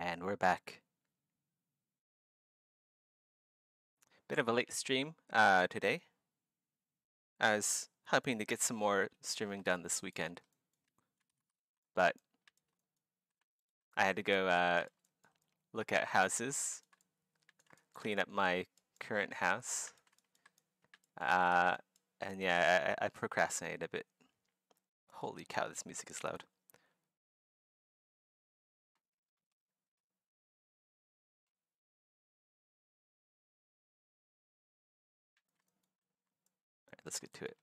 And we're back. Bit of a late stream today. I was hoping to get some more streaming done this weekend, but I had to go look at houses, clean up my current house, uh, and yeah, I procrastinated a bit. Holy cow, this music is loud. All right, let's get to it.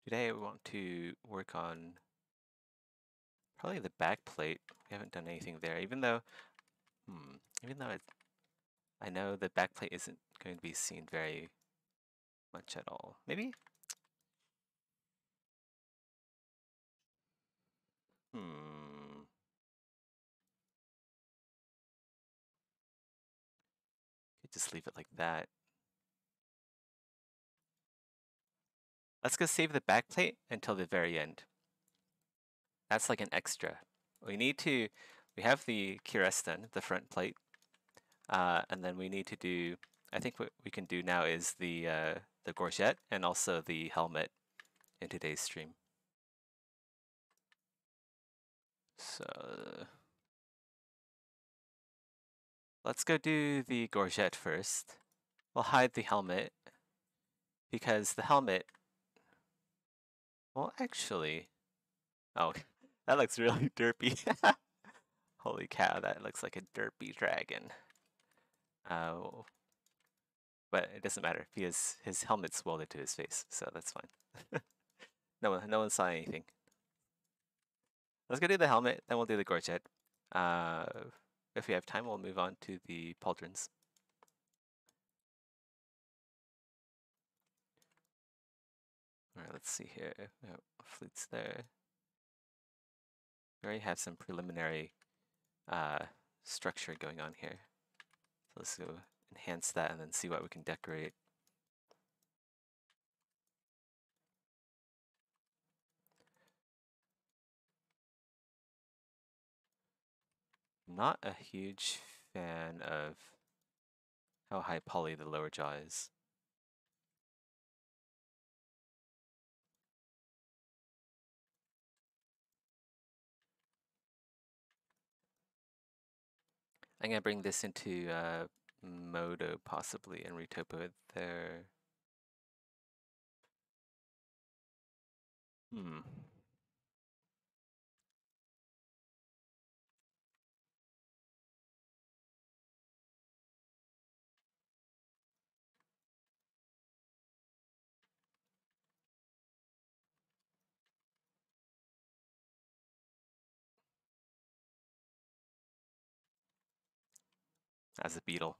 Today we want to work on probably the back plate. We haven't done anything there, even though I know the back plate isn't going to be seen very much at all. Maybe? Hmm. Could just leave it like that. Let's go save the back plate until the very end. That's like an extra. We have the cuirass done, the front plate, and then we need to do, I think what we can do now is the gorget and also the helmet in today's stream. So let's go do the gorget first. We'll hide the helmet because the helmet, well, actually, oh, that looks really derpy. Holy cow, that looks like a derpy dragon. But it doesn't matter because his helmet's welded to his face, so that's fine. No one saw anything. Let's go do the helmet, then we'll do the gorget. Uh, if we have time, we'll move on to the pauldrons. All right, let's see here. We have flutes there. We already have some preliminary structure going on here. So let's go enhance that and then see what we can decorate. Not a huge fan of how high poly the lower jaw is. I'm gonna bring this into Modo possibly and retopo it there. Hmm. As a beetle.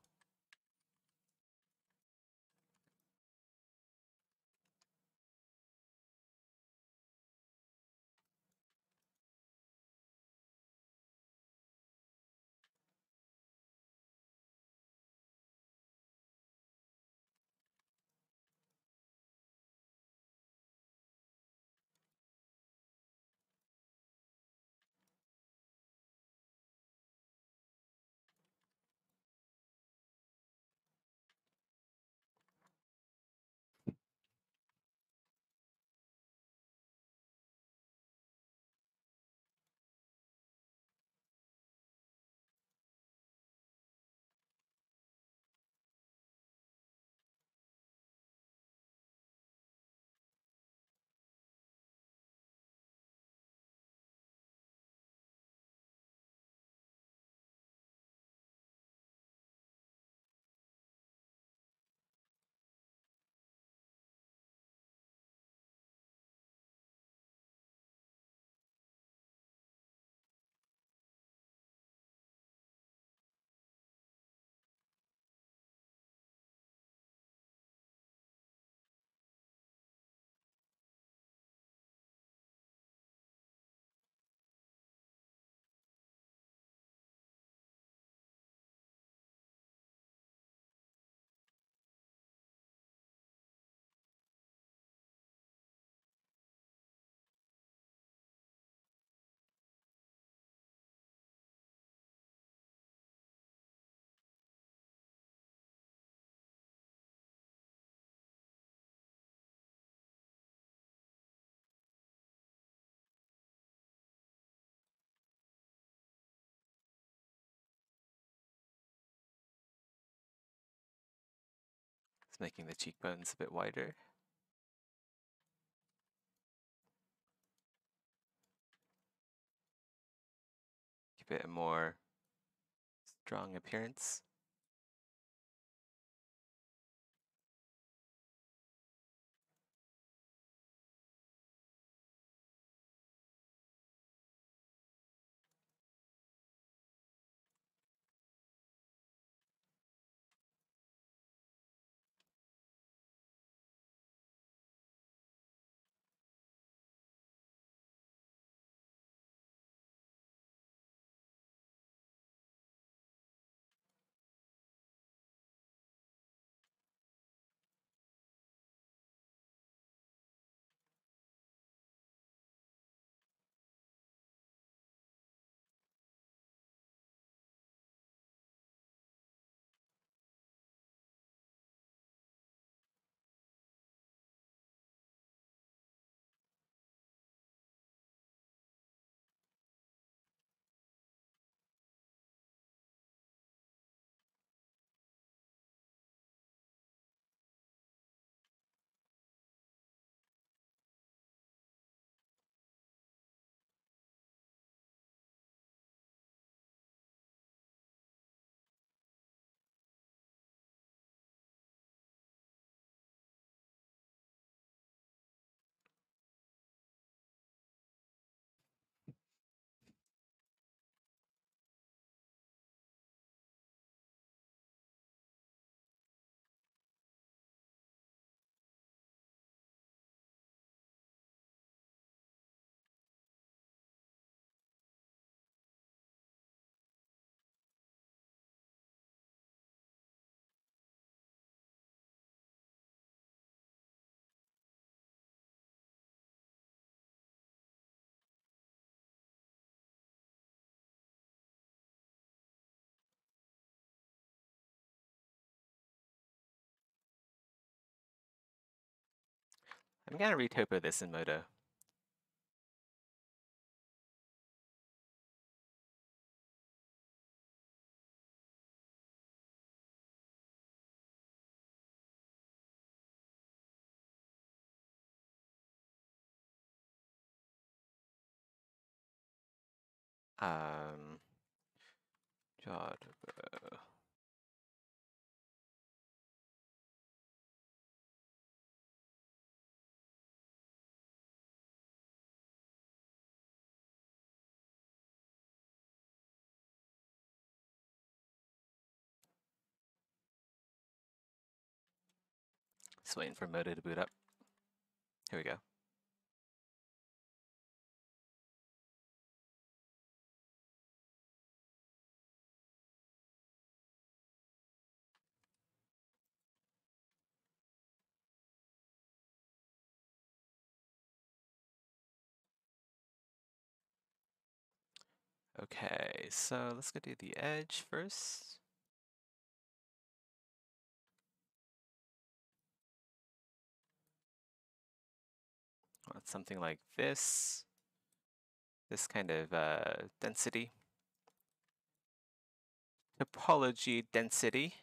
It's making the cheekbones a bit wider. Give it a more strong appearance. I'm gonna retopo this in Modo. Um, jaw topo. Just waiting for Modo to boot up. Here we go. Okay, so let's go do the edge first. Want something like this kind of density. Topology density.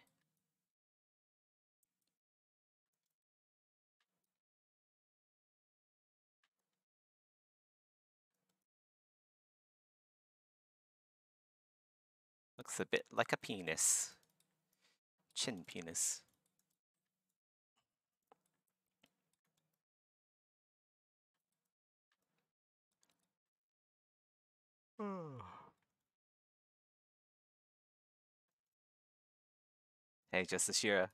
Looks a bit like a penis. Chin penis. Hey, Justice Shira.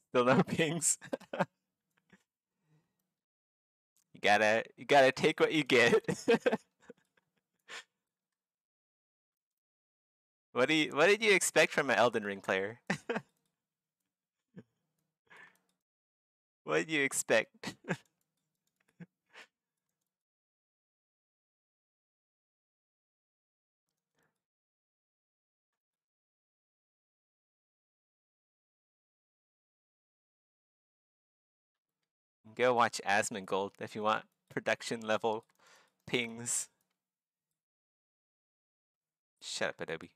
Still no pings. You gotta take what you get. What did you expect from an Elden Ring player? What did you expect? Go watch Asmongold if you want production level pings. Shut up, Adobe.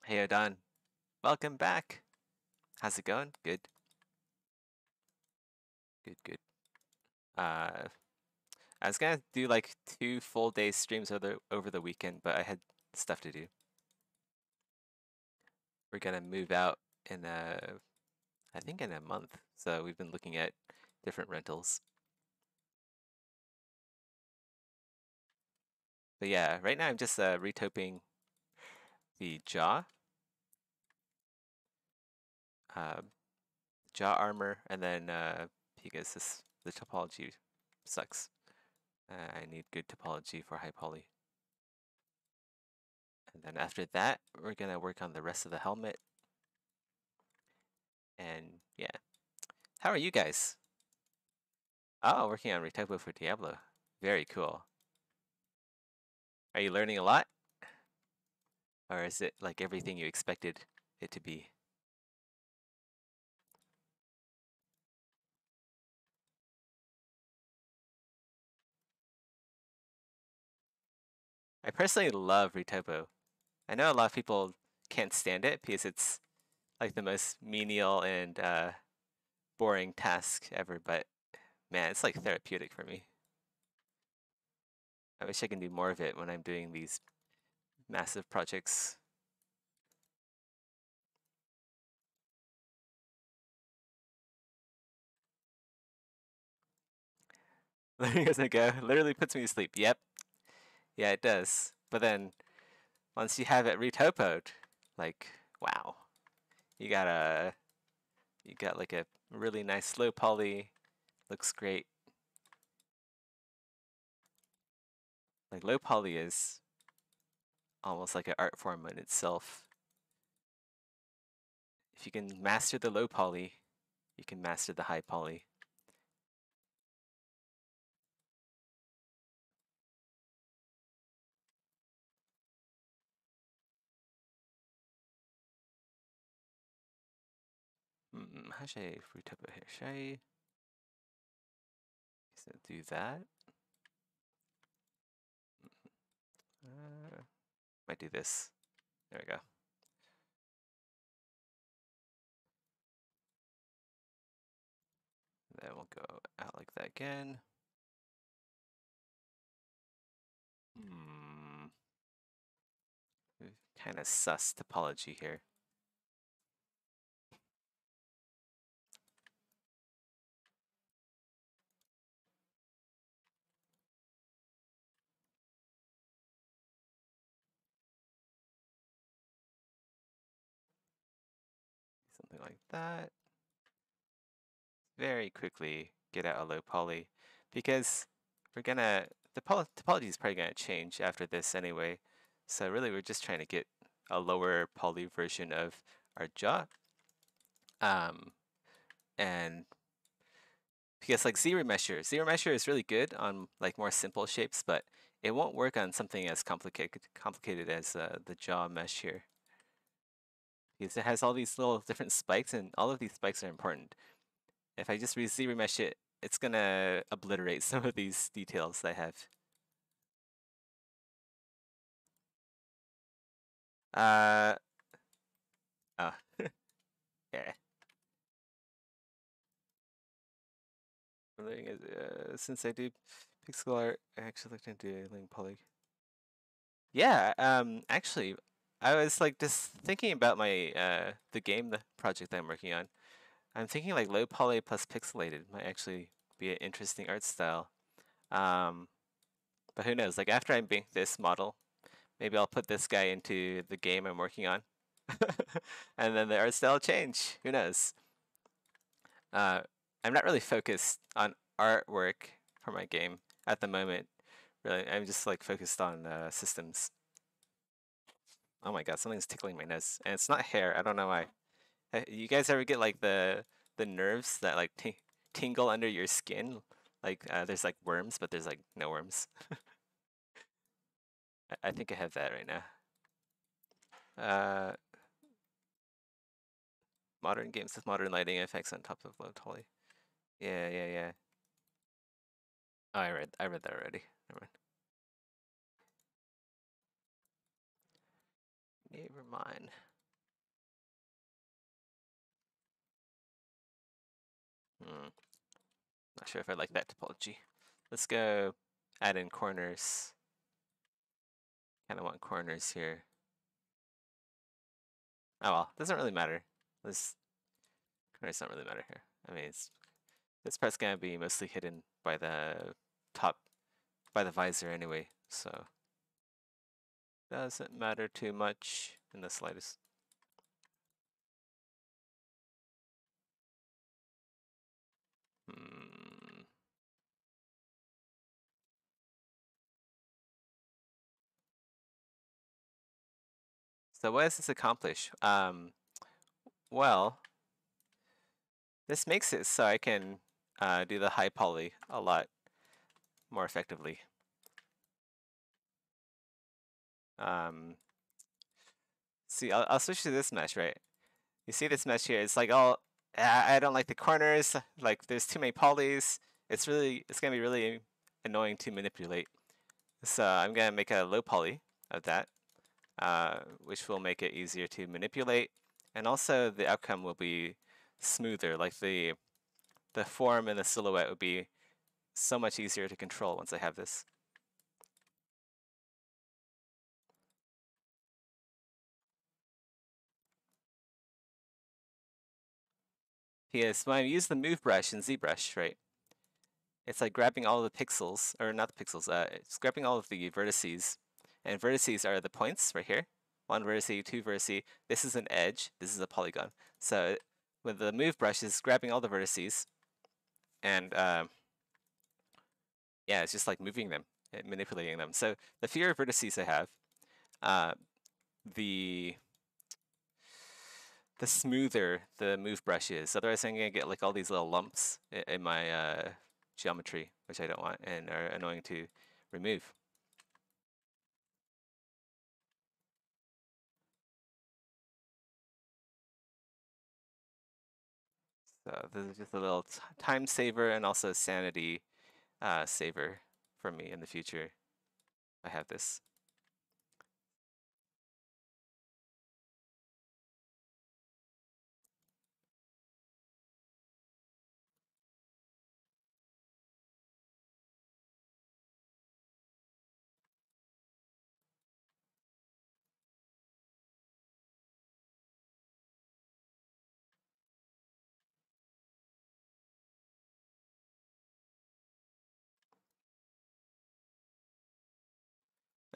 Hey, Adon. Welcome back. How's it going? Good. Good, good. Uh, I was gonna do like 2 full day streams over the weekend, but I had stuff to do. We're gonna move out in I think in a month. So we've been looking at different rentals. But yeah, right now I'm just retoping the uh, jaw armor, and then because the topology sucks. I need good topology for high poly. And then after that, we're gonna work on the rest of the helmet. And yeah, how are you guys? Oh, working on retypo for Diablo. Very cool. Are you learning a lot? Or is it like everything you expected it to be? I personally love retypo. I know a lot of people can't stand it because it's like the most menial and boring task ever, but man, it's like therapeutic for me. I wish I can do more of it when I'm doing these massive projects. Learning as I go literally puts me to sleep. Yep. Yeah, it does. But then once you have it retopoed, like, wow. You got like a really nice low poly. Looks great. Like low poly is almost like an art form in itself. If you can master the low poly, you can master the high poly. How should I retopo here? Should I do that? Might do this. There we go. Then we'll go out like that again. Kind of sus topology here. Something like that. Very quickly get out a low poly because we're gonna, the topology is probably gonna change after this anyway. So really we're just trying to get a lower poly version of our jaw. And because like zero measure is really good on like more simple shapes, but it won't work on something as complicated as the jaw mesh here. Because it has all these little different spikes, and all of these spikes are important. If I just z-remesh it, it's gonna obliterate some of these details I have. Oh, yeah. Since I do pixel art, I actually looked into Link Poly. Yeah, actually, I was like just thinking about my the game, the project that I'm working on. I'm thinking like low poly plus pixelated might actually be an interesting art style. Um, but who knows? Like after I make this model, maybe I'll put this guy into the game I'm working on, and then the art style will change. Who knows? Uh, I'm not really focused on artwork for my game at the moment. Really, I'm just like focused on systems. Oh my god, something's tickling my nose, and it's not hair. I don't know why. You guys ever get like the nerves that like tingle under your skin? Like there's like worms, but there's like no worms. I think I have that right now. Uh, modern games with modern lighting effects on top of low poly. Yeah, yeah, yeah. Oh, I read that already. Never mind. Never mind. Not sure if I like that topology. Let's go add in corners. Kind of want corners here. Oh well, doesn't really matter. This corners don't really matter here. I mean, this part's gonna be mostly hidden by the top, by the visor anyway, so doesn't matter too much in the slightest. So what does this accomplish? Well, this makes it so I can do the high poly a lot more effectively. See, I'll switch to this mesh, right? You see this mesh here? It's like all I don't like the corners. Like there's too many polys. It's gonna be really annoying to manipulate. So I'm gonna make a low poly of that, which will make it easier to manipulate, and also the outcome will be smoother. Like the form and the silhouette would be so much easier to control once I have this. Yes, when I use the move brush and ZBrush, right? It's like grabbing all the pixels, or not the pixels, it's grabbing all of the vertices. And vertices are the points right here. One vertice, two vertices. This is an edge, this is a polygon. So with the move brush is grabbing all the vertices and yeah, it's just like moving them, manipulating them. So the fewer vertices I have, the smoother the move brush is. Otherwise I'm gonna get like all these little lumps in my geometry, which I don't want and are annoying to remove. So this is just a little time saver and also sanity saver for me in the future. I have this.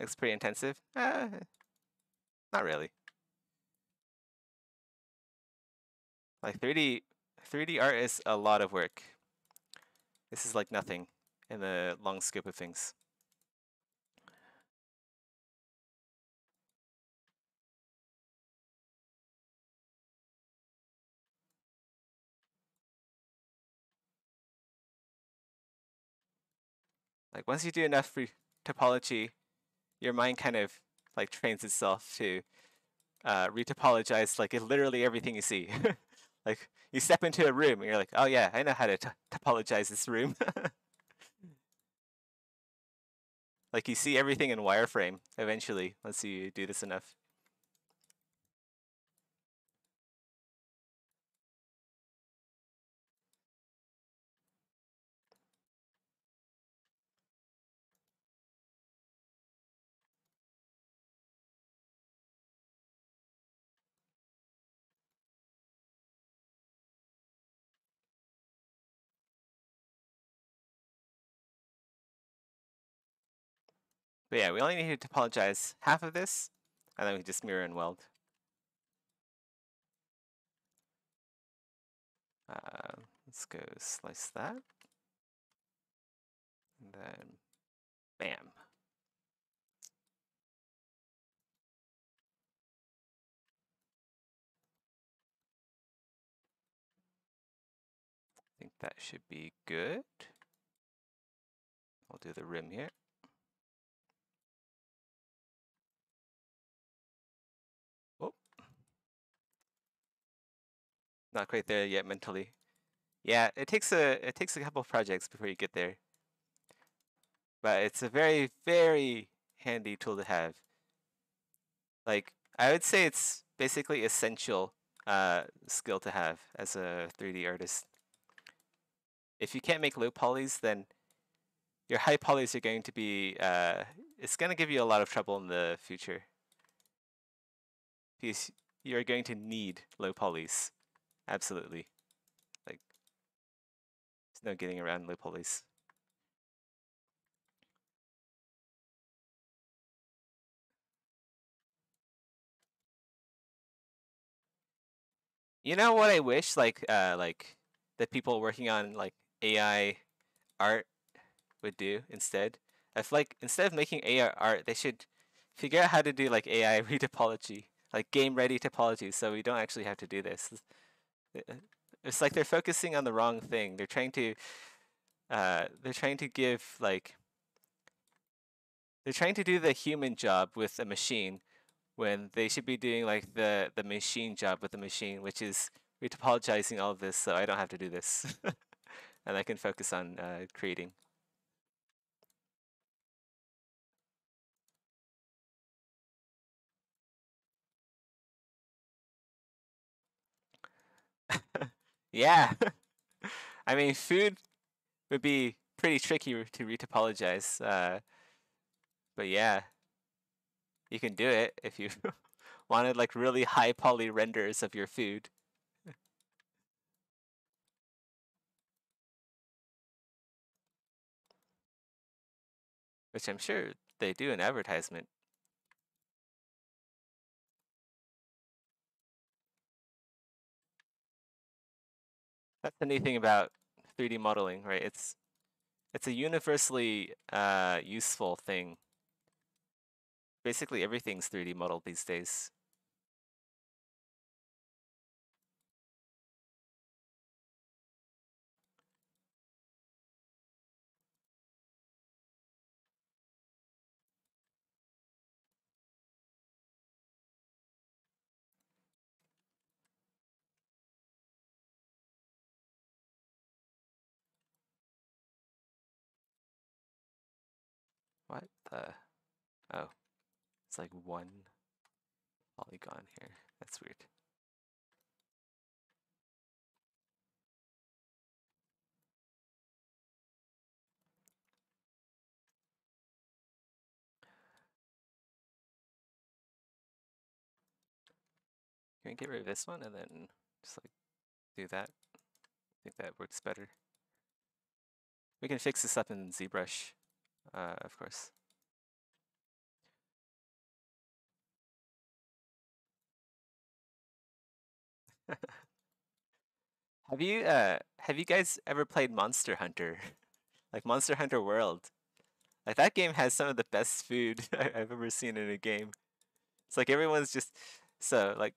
Looks pretty intensive. Not really. Like 3D art is a lot of work. This is like nothing in the long scope of things. Like once you do enough free topology, your mind kind of like trains itself to retopologize like literally everything you see. Like you step into a room and you're like, oh yeah, I know how to topologize this room. Like you see everything in wireframe eventually once you do this enough. But yeah, we only need to topologize half of this, and then we just mirror and weld. Let's go slice that. And then, bam. I think that should be good. I'll do the rim here. Oh. Not quite there yet mentally. Yeah, it takes a couple of projects before you get there. But it's a very, very handy tool to have. Like, I would say it's basically essential skill to have as a 3D artist. if you can't make low polys, then your high polys are going to be it's going to give you a lot of trouble in the future because you're going to need low polys. Absolutely. Like there's no getting around low polys. You know what I wish like the people working on like AI art would do instead? If like instead of making AI art, they should figure out how to do like AI retopology, like game ready topology, so we don't actually have to do this. It's like they're focusing on the wrong thing. They're trying to give like they're trying to do the human job with a machine when they should be doing like the machine job with the machine, which is retopologizing all of this so I don't have to do this. And I can focus on creating. Yeah. I mean, food would be pretty tricky to retopologize. But yeah, you can do it if you wanted like really high poly renders of your food, which I'm sure they do in advertisement. That's the neat thing about 3D modeling, right? It's a universally useful thing. Basically, everything's 3D modeled these days. What the? Oh, it's like one polygon here. That's weird. Can we get rid of this one and then just like do that? I think that works better. We can fix this up in ZBrush, of course. Have you guys ever played Monster Hunter? Like Monster Hunter World? Like that game has some of the best food I've ever seen in a game. It's like everyone's just so like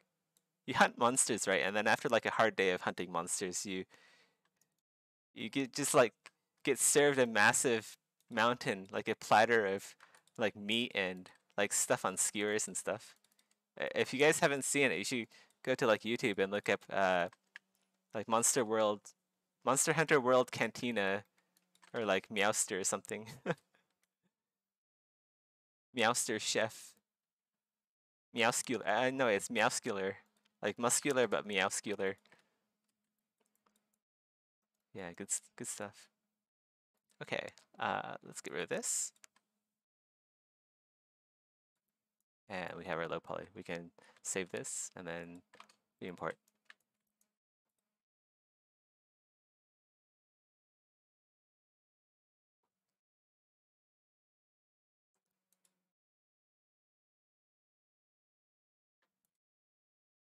you hunt monsters, right? And then after like a hard day of hunting monsters, you get just like get served a massive mountain, like a platter of like meat and like stuff on skewers and stuff. If you guys haven't seen it, you should go to like YouTube and look up like Monster Hunter World Cantina or like Meowster or something. Meowster Chef. Meowscular. No, it's Meowscular. Like muscular but Meowscular. Yeah, good stuff. Okay, let's get rid of this. And we have our low poly. We can save this and then re-import.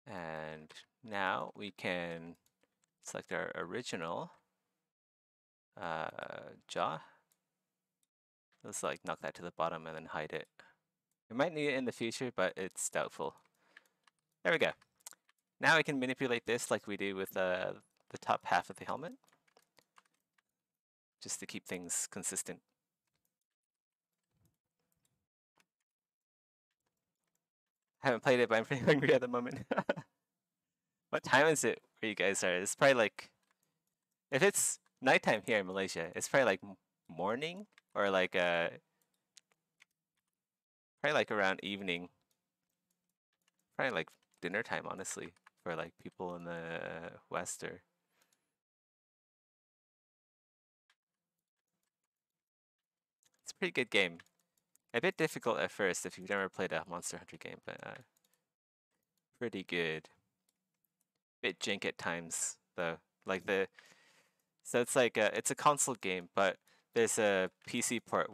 And now we can select our original jaw. Let's like knock that to the bottom and then hide it. We might need it in the future, but it's doubtful. There we go. Now we can manipulate this like we do with the top half of the helmet, just to keep things consistent. I haven't played it, but I'm pretty hungry at the moment. What time is it where you guys are? It's probably like, if it's nighttime here in Malaysia, it's probably like morning or like probably like around evening. Probably like dinner time, honestly, for like people in the West or pretty good game. A bit difficult at first if you've never played a Monster Hunter game, but pretty good. Bit jank at times though. Like so it's like it's a console game, but there's a PC port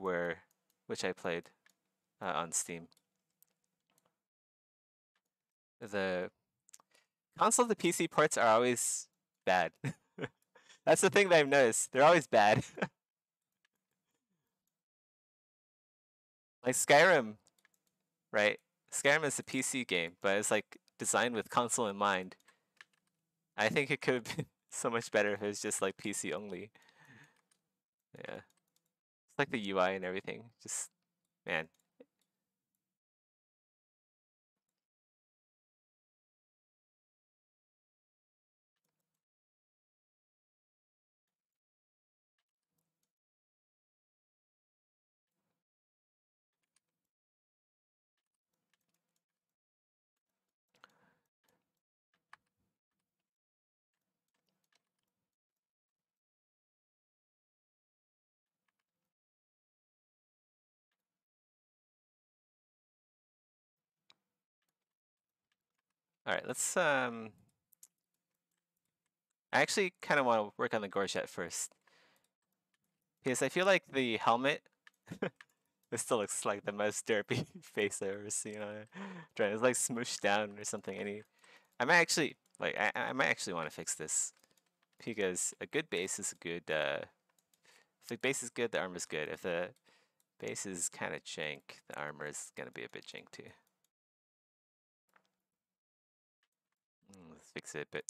which I played on Steam. The console to PC ports are always bad. That's the thing that I've noticed. They're always bad. Like Skyrim, right? Skyrim is a PC game, but it's like designed with console in mind. I think it could have been so much better if it was just like PC only. Yeah. It's like the UI and everything. Just, man. All right, let's I actually kind of want to work on the Gorget first. Because I feel like the helmet this still looks like the most derpy face I've ever seen on it. It's like smooshed down or something. I might actually like I might actually want to fix this because a good base is a good. If the base is good, the armor is good. If the base is kind of jank, the armor is gonna be a bit jank too. Let's fix it a bit.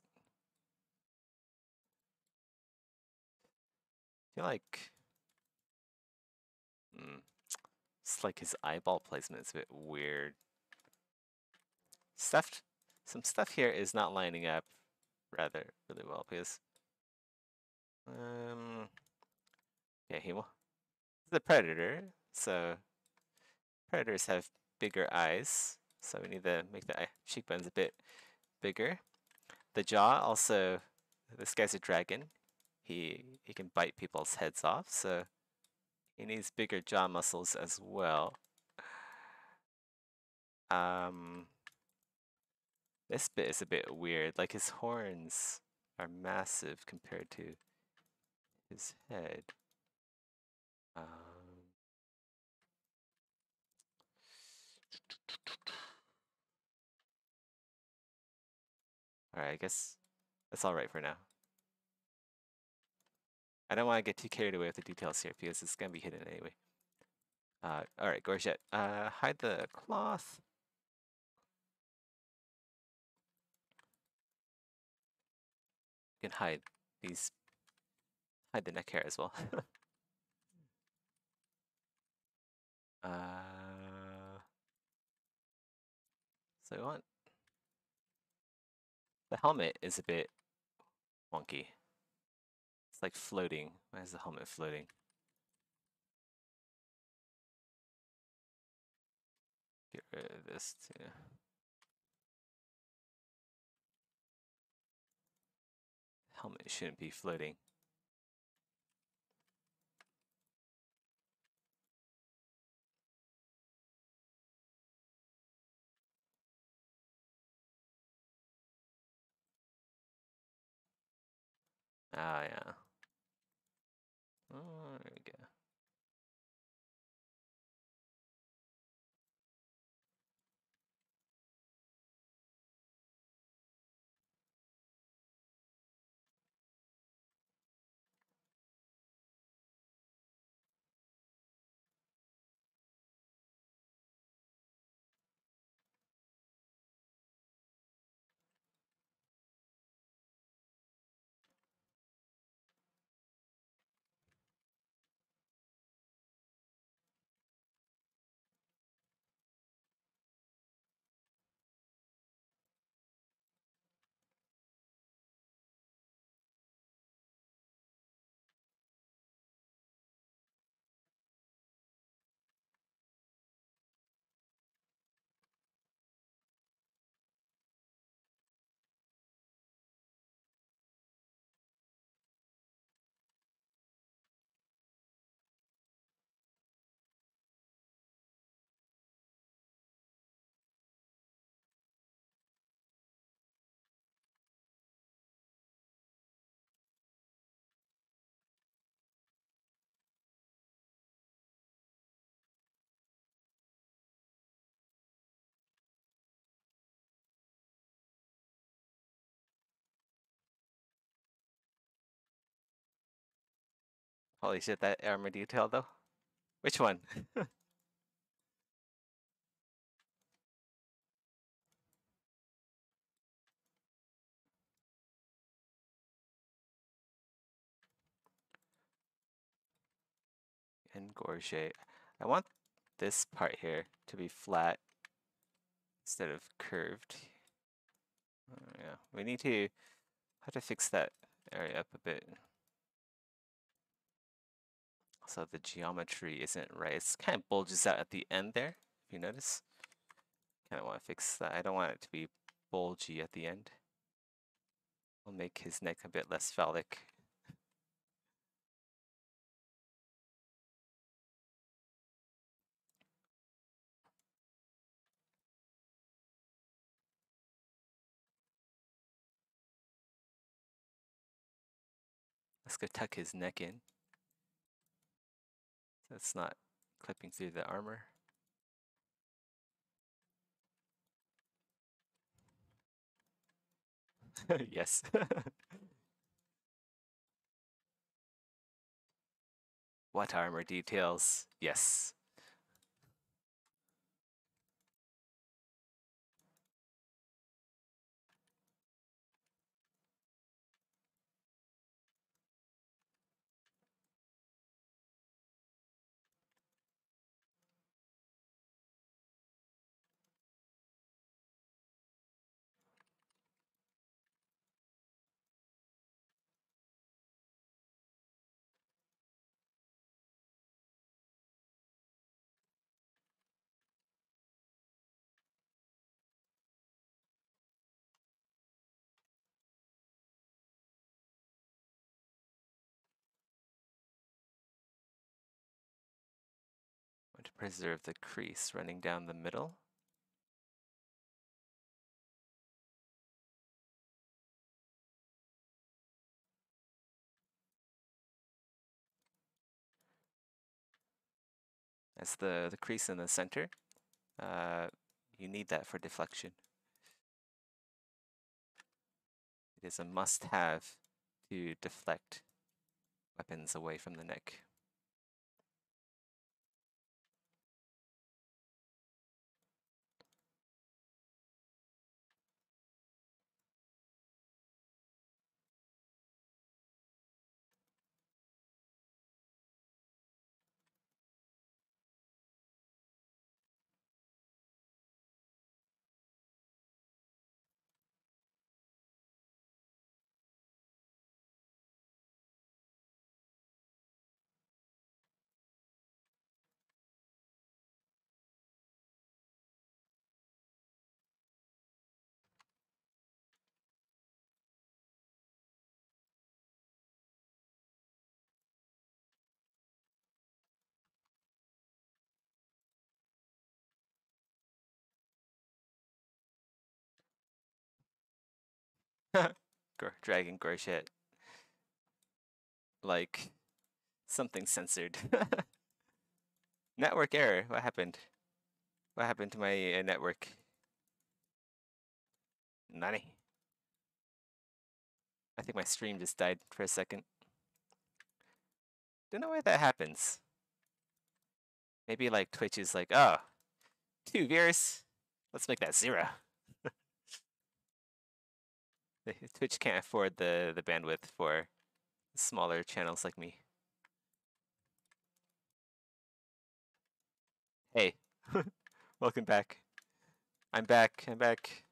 I feel like it's like his eyeball placement is a bit weird. Some stuff here is not lining up rather really well because yeah, he's a predator, so predators have bigger eyes, so we need to make the cheekbones a bit bigger. The jaw also, this guy's a dragon. He can bite people's heads off, so he needs bigger jaw muscles as well. This bit is a bit weird. Like his horns are massive compared to his head. Alright, I guess that's alright for now. I don't want to get too carried away with the details here because it's going to be hidden anyway. Alright, Gorget. Hide the cloth. You can hide the neck hair as well. So we want the helmet is a bit wonky. It's like floating. Why is the helmet floating? Get rid of this too. Helmet shouldn't be floating. Ah, yeah. Oh, there we go. Holy shit, that armor detail though. Which one? Engorge. I want this part here to be flat instead of curved. Yeah, we need to have to fix that area up a bit. So the geometry isn't right. It's kind of bulges out at the end there, if you notice. Kind of want to fix that. I don't want it to be bulgy at the end. We'll make his neck a bit less phallic. Let's go tuck his neck in. So it's not clipping through the armor. Yes. What armor details? Yes. Want to preserve the crease running down the middle. That's the crease in the center. You need that for deflection. It is a must-have to deflect weapons away from the neck. Dragon Gorget. Like something censored. Network error. What happened? What happened to my network? Nani? I think my stream just died for a second. Don't know why that happens. Maybe like Twitch is like, oh, 2 viewers. Let's make that 0. Twitch can't afford the bandwidth for smaller channels like me. Hey, welcome back. I'm back. I'm back.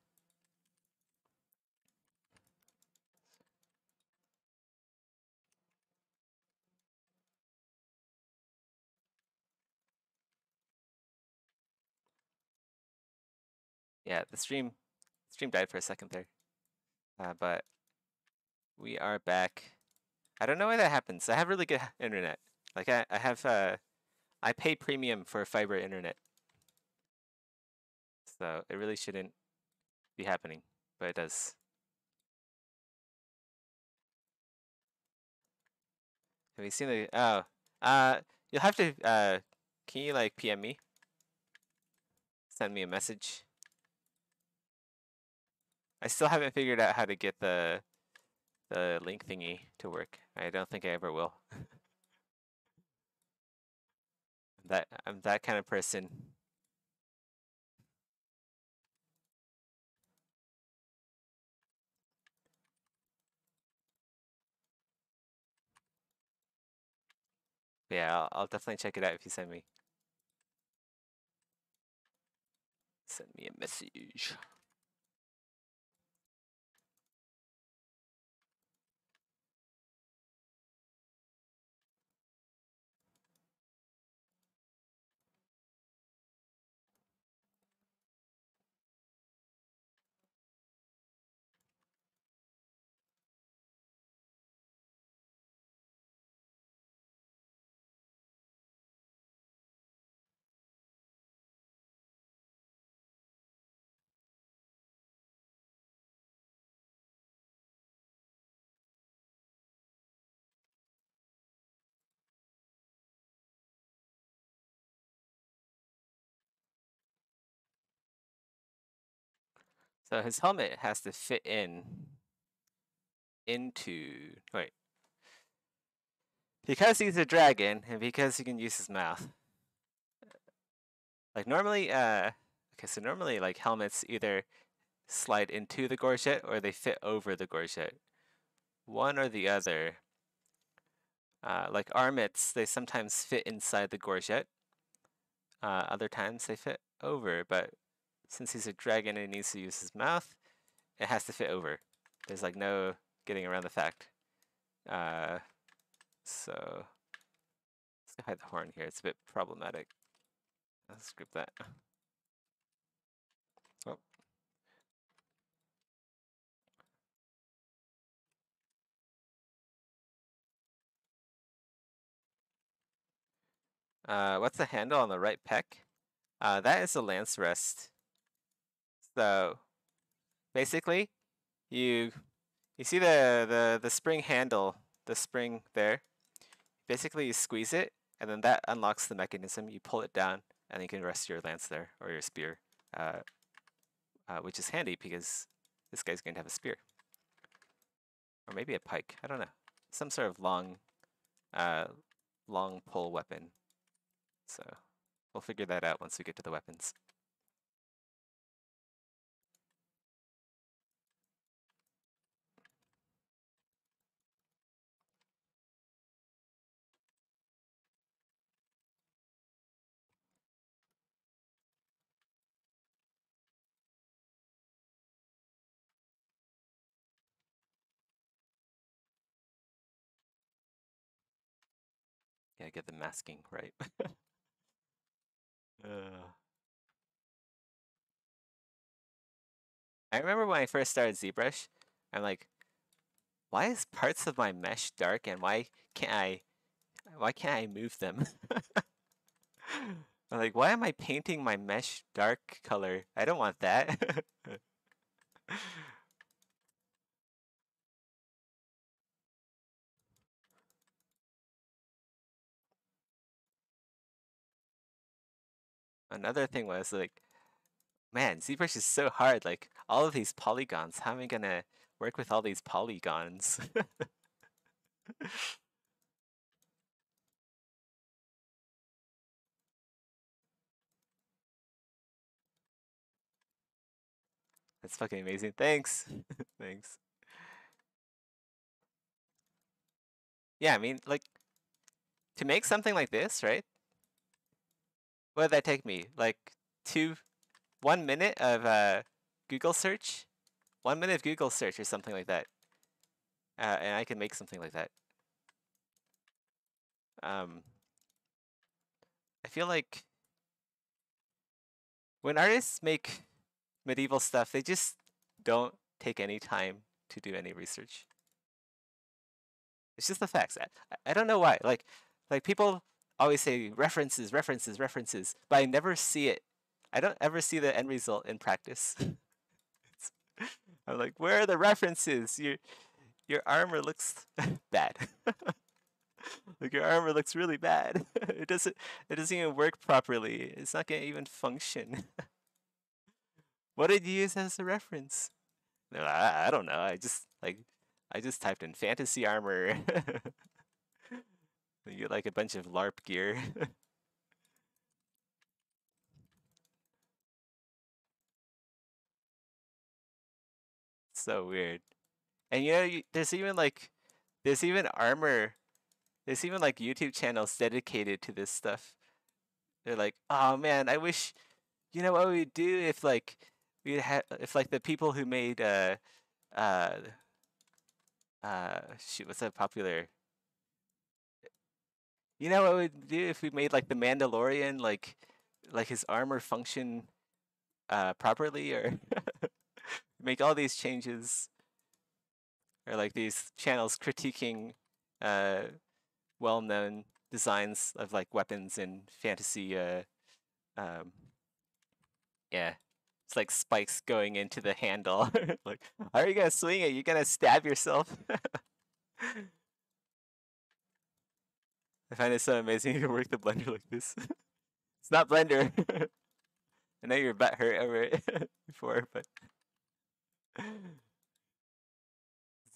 Yeah, the stream died for a second there, but we are back. I don't know why that happens. I have really good internet. Like I have I pay premium for fiber internet, so it really shouldn't be happening, but it does. Have you seen the? Oh, you'll have to. Can you like PM me? Send me a message. I still haven't figured out how to get the link thingy to work. I don't think I ever will. I'm that kind of person. Yeah, I'll definitely check it out if you send me a message. So his helmet has to fit into wait. Because he's a dragon and because he can use his mouth. Like normally okay, so normally like helmets either slide into the gorget or they fit over the gorget. One or the other. Like armets, they sometimes fit inside the gorget. Other times they fit over, but since he's a dragon and he needs to use his mouth, it has to fit over. There's like no getting around the fact. So let's go hide the horn here. It's a bit problematic. Let's script that. Oh. What's the handle on the right pec? That is a lance rest. So basically, you see the spring handle, the spring there. Basically, you squeeze it, and then that unlocks the mechanism. You pull it down, and you can rest your lance there or your spear, which is handy because this guy's going to have a spear or maybe a pike. I don't know, some sort of long pull weapon. So we'll figure that out once we get to the weapons. Gotta get the masking right. I remember when I first started ZBrush, I'm like, why is parts of my mesh dark and can't why can't I move them? I'm like, why am I painting my mesh dark color? I don't want that. Another thing was like, man, ZBrush is so hard. Like all of these polygons, how am I gonna work with all these polygons? That's fucking amazing. Thanks. Thanks. Yeah, I mean, like, to make something like this, right? What did that take me? Like 1 minute of Google search? 1 minute of Google search or something like that. And I can make something like that. I feel like when artists make medieval stuff, they just don't take any time to do any research. It's just the facts. I don't know why. Like people always say references, references, references, but I never see it. I don't ever see the end result in practice. I'm like, where are the references? Your armor looks bad. Like your armor looks really bad. It doesn't even work properly. It's not gonna even function. What did you use as a reference? They're like, I don't know. I just typed in fantasy armor. You get like a bunch of LARP gear. So weird. And there's even armor. There's even like YouTube channels dedicated to this stuff. They're like, oh man, I wish what we'd do if like we had if like the people who made uh shoot, what's that popular? You know what we'd do if we made like the Mandalorian like his armor function properly, or make all these changes, or like these channels critiquing uh well-known designs of like weapons in fantasy. Um, yeah, it's like spikes going into the handle. Like, how are you gonna swing it? You're gonna stab yourself. I find it so amazing you can work the blender like this. It's not blender. I know your butt hurt over it before, but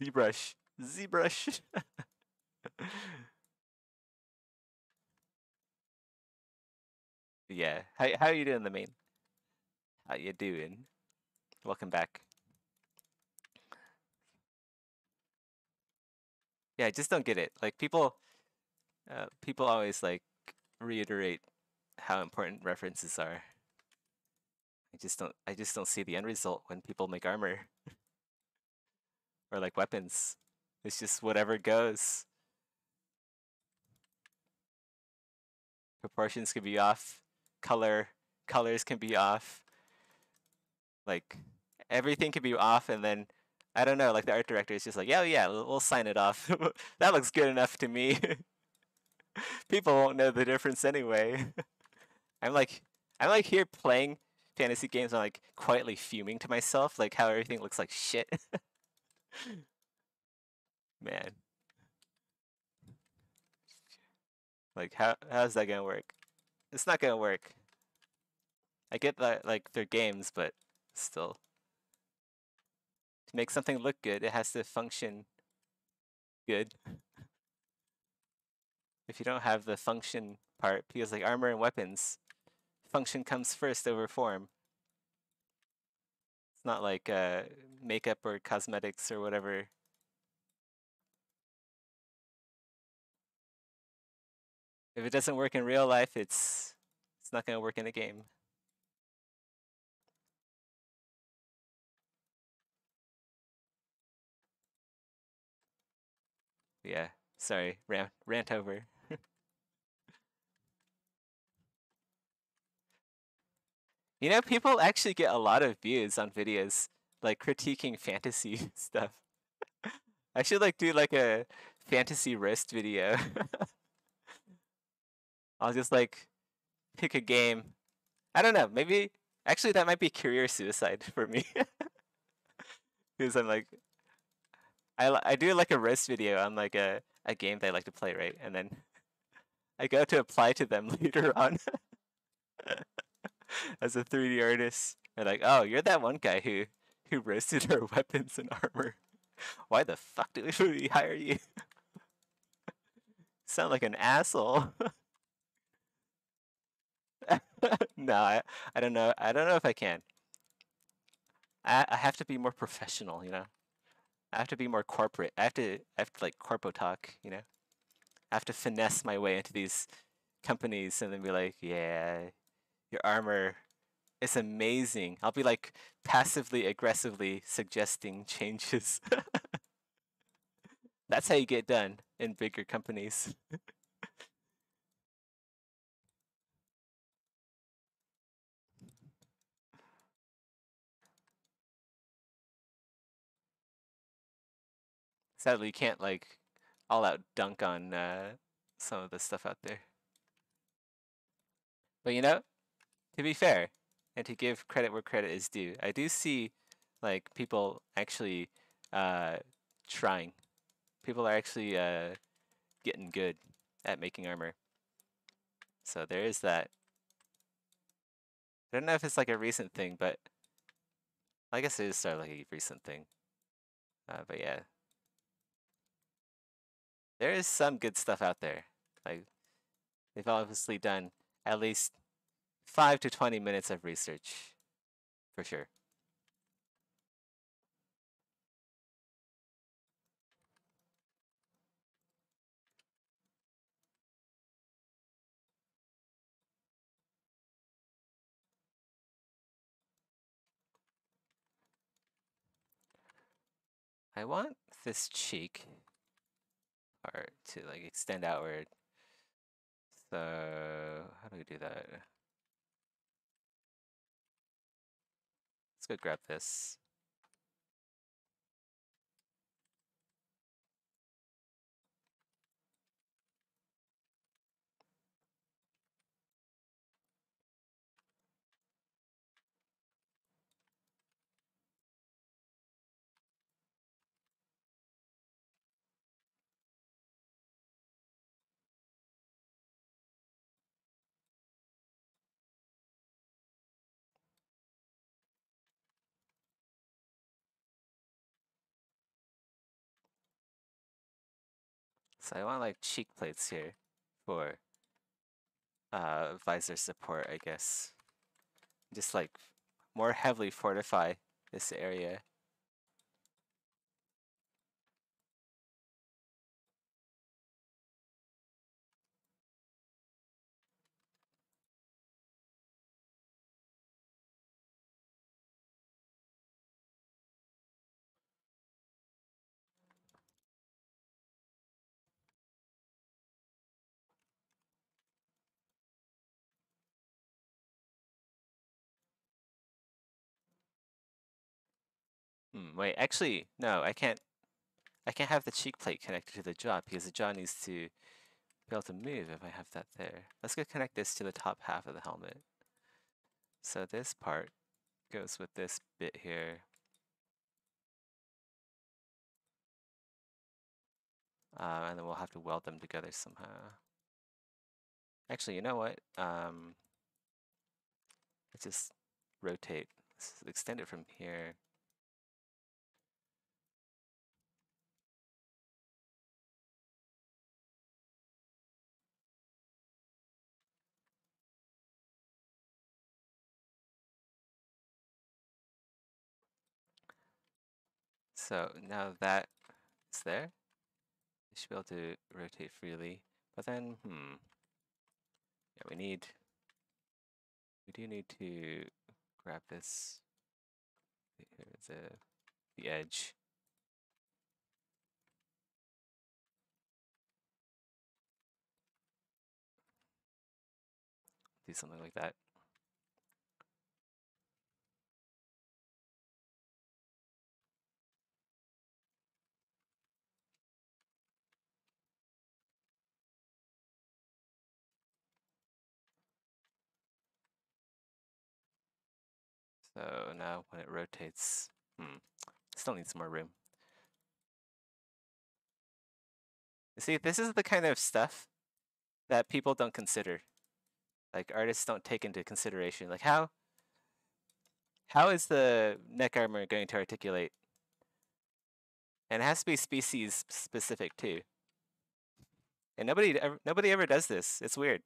ZBrush, ZBrush. Yeah, how you doing, the main? How you doing? Welcome back. Yeah, I just don't get it. Like people always like reiterate how important references are. I just don't see the end result when people make armor or like weapons. It's just whatever goes. Proportions can be off, colors can be off. Like everything can be off, and then I don't know, like the art director is just like, yeah, we'll sign it off. That looks good enough to me. People won't know the difference anyway. I'm like I'm like here playing fantasy games. I'm like quietly fuming to myself, like how everything looks like shit. Man, like how's that gonna work? It's not gonna work. I get that like they're games, but still, to make something look good, it has to function good. If you don't have the function part, because like armor and weapons, function comes first over form. It's not like makeup or cosmetics or whatever. If it doesn't work in real life, it's not gonna work in a game. Yeah, sorry, rant over. People actually get a lot of views on videos like critiquing fantasy stuff. I should like do like a fantasy roast video. I'll just like pick a game. I don't know, maybe actually that might be career suicide for me. Because I'm like I do like a roast video on like a game they like to play, right? And then I go to apply to them later on as a 3D artist. They're like, "Oh, you're that one guy who roasted our weapons and armor. Why the fuck did we hire you? Sound like an asshole." No, I don't know. I don't know if I can. I have to be more professional. I have to be more corporate. I have to like corpo talk. I have to finesse my way into these companies and then be like, yeah, your armor is amazing. I'll be like passively aggressively suggesting changes. That's how you get done in bigger companies. Sadly, you can't like all out dunk on some of the stuff out there. But to be fair, and to give credit where credit is due, I do see like people actually uh, trying. People are actually getting good at making armor. So there is that. I don't know if it's like a recent thing, but I guess it is sort of like a recent thing. But yeah, there is some good stuff out there. Like they've obviously done at least 5 to 20 minutes of research, for sure. I want this cheek part to like extend outward. So how do we do that? Let's go grab this. So I want like cheek plates here for visor support, I guess. Just like more heavily fortify this area. Wait, actually, no, I can't. I can't have the cheek plate connected to the jaw because the jaw needs to be able to move if I have that there. Let's go connect this to the top half of the helmet. So this part goes with this bit here. And then we'll have to weld them together somehow. Actually, you know what? Let's just rotate. Let's extend it from here. So now that it's there, you should be able to rotate freely. But then, yeah, we do need to grab this. Here's the edge. Do something like that. So now when it rotates, still needs more room. You see, this is the kind of stuff that people don't consider. Like artists don't take into consideration. Like how is the neck armor going to articulate? And it has to be species specific too. And nobody ever does this. It's weird.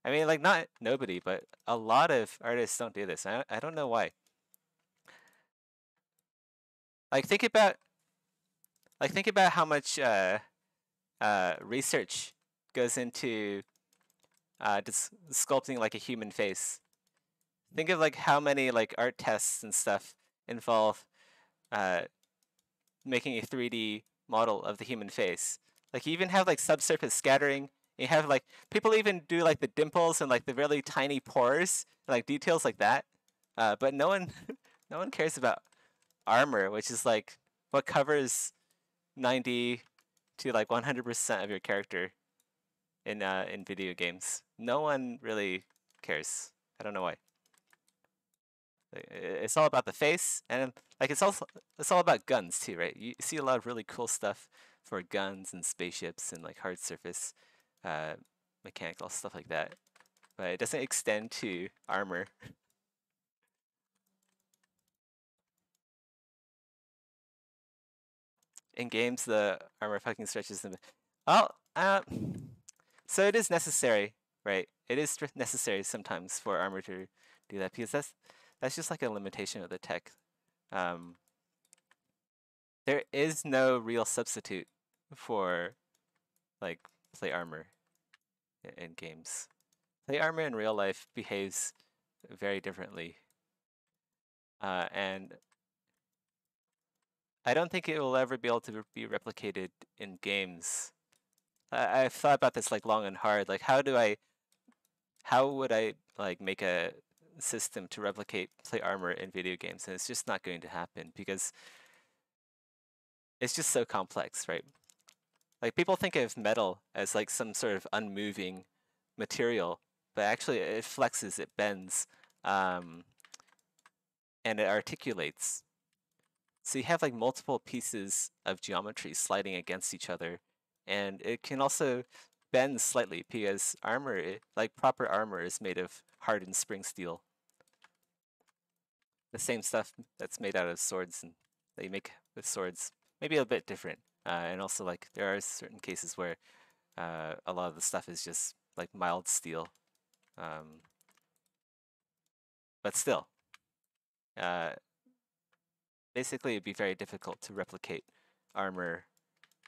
I mean, like not nobody, but a lot of artists don't do this. I don't know why. Like think about how much research goes into just sculpting like a human face. Think of like how many like art tests and stuff involve uh, making a 3D model of the human face. Like you even have like subsurface scattering. You have like people even do like the dimples and like the really tiny pores, like details like that. But no one no one cares about armor, which is like what covers 90 to like 100% of your character in video games. No one really cares. I don't know why. It's all about the face, and like it's all about guns too, right? You see a lot of really cool stuff for guns and spaceships and like hard surface, uh, mechanical stuff like that, but it doesn't extend to armor. In games, the armor fucking stretches them. Oh, so it is necessary, right? It is necessary sometimes for armor to do that because that's just like a limitation of the tech. Um, there is no real substitute for like plate armor in games. Plate armor in real life behaves very differently, and I don't think it will ever be able to be replicated in games. I've thought about this like long and hard. Like, how would I like make a system to replicate plate armor in video games? And it's just not going to happen because it's just so complex, right? Like people think of metal as like some sort of unmoving material, but actually it flexes, it bends, um, and it articulates. So you have like multiple pieces of geometry sliding against each other, and it can also bend slightly because armor, like proper armor, is made of hardened spring steel. The same stuff that's made out of swords and that you make with swords, maybe a bit different. And also like there are certain cases where a lot of the stuff is just like mild steel, um, but still, uh, basically it'd be very difficult to replicate armor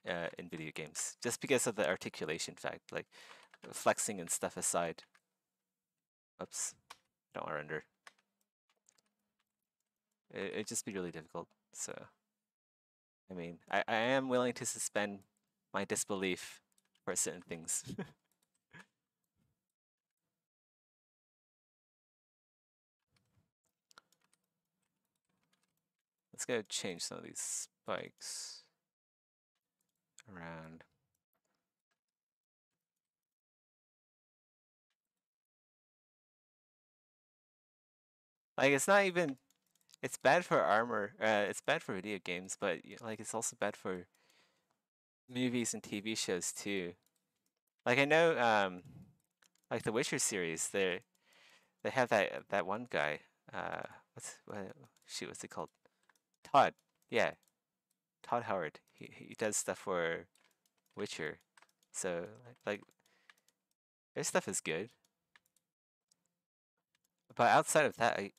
in video games just because of the articulation fact, like flexing and stuff aside. Oops, don't render. It'd just be really difficult. So, I mean, I am willing to suspend my disbelief for certain things. Let's go change some of these spikes around. Like, it's not even, it's bad for armor, it's bad for video games, but like, it's also bad for movies and TV shows too. Like, I know, like the Witcher series, they have that one guy, what's he called? Todd. Yeah, Todd Howard. He does stuff for Witcher. So like their stuff is good. But outside of that, I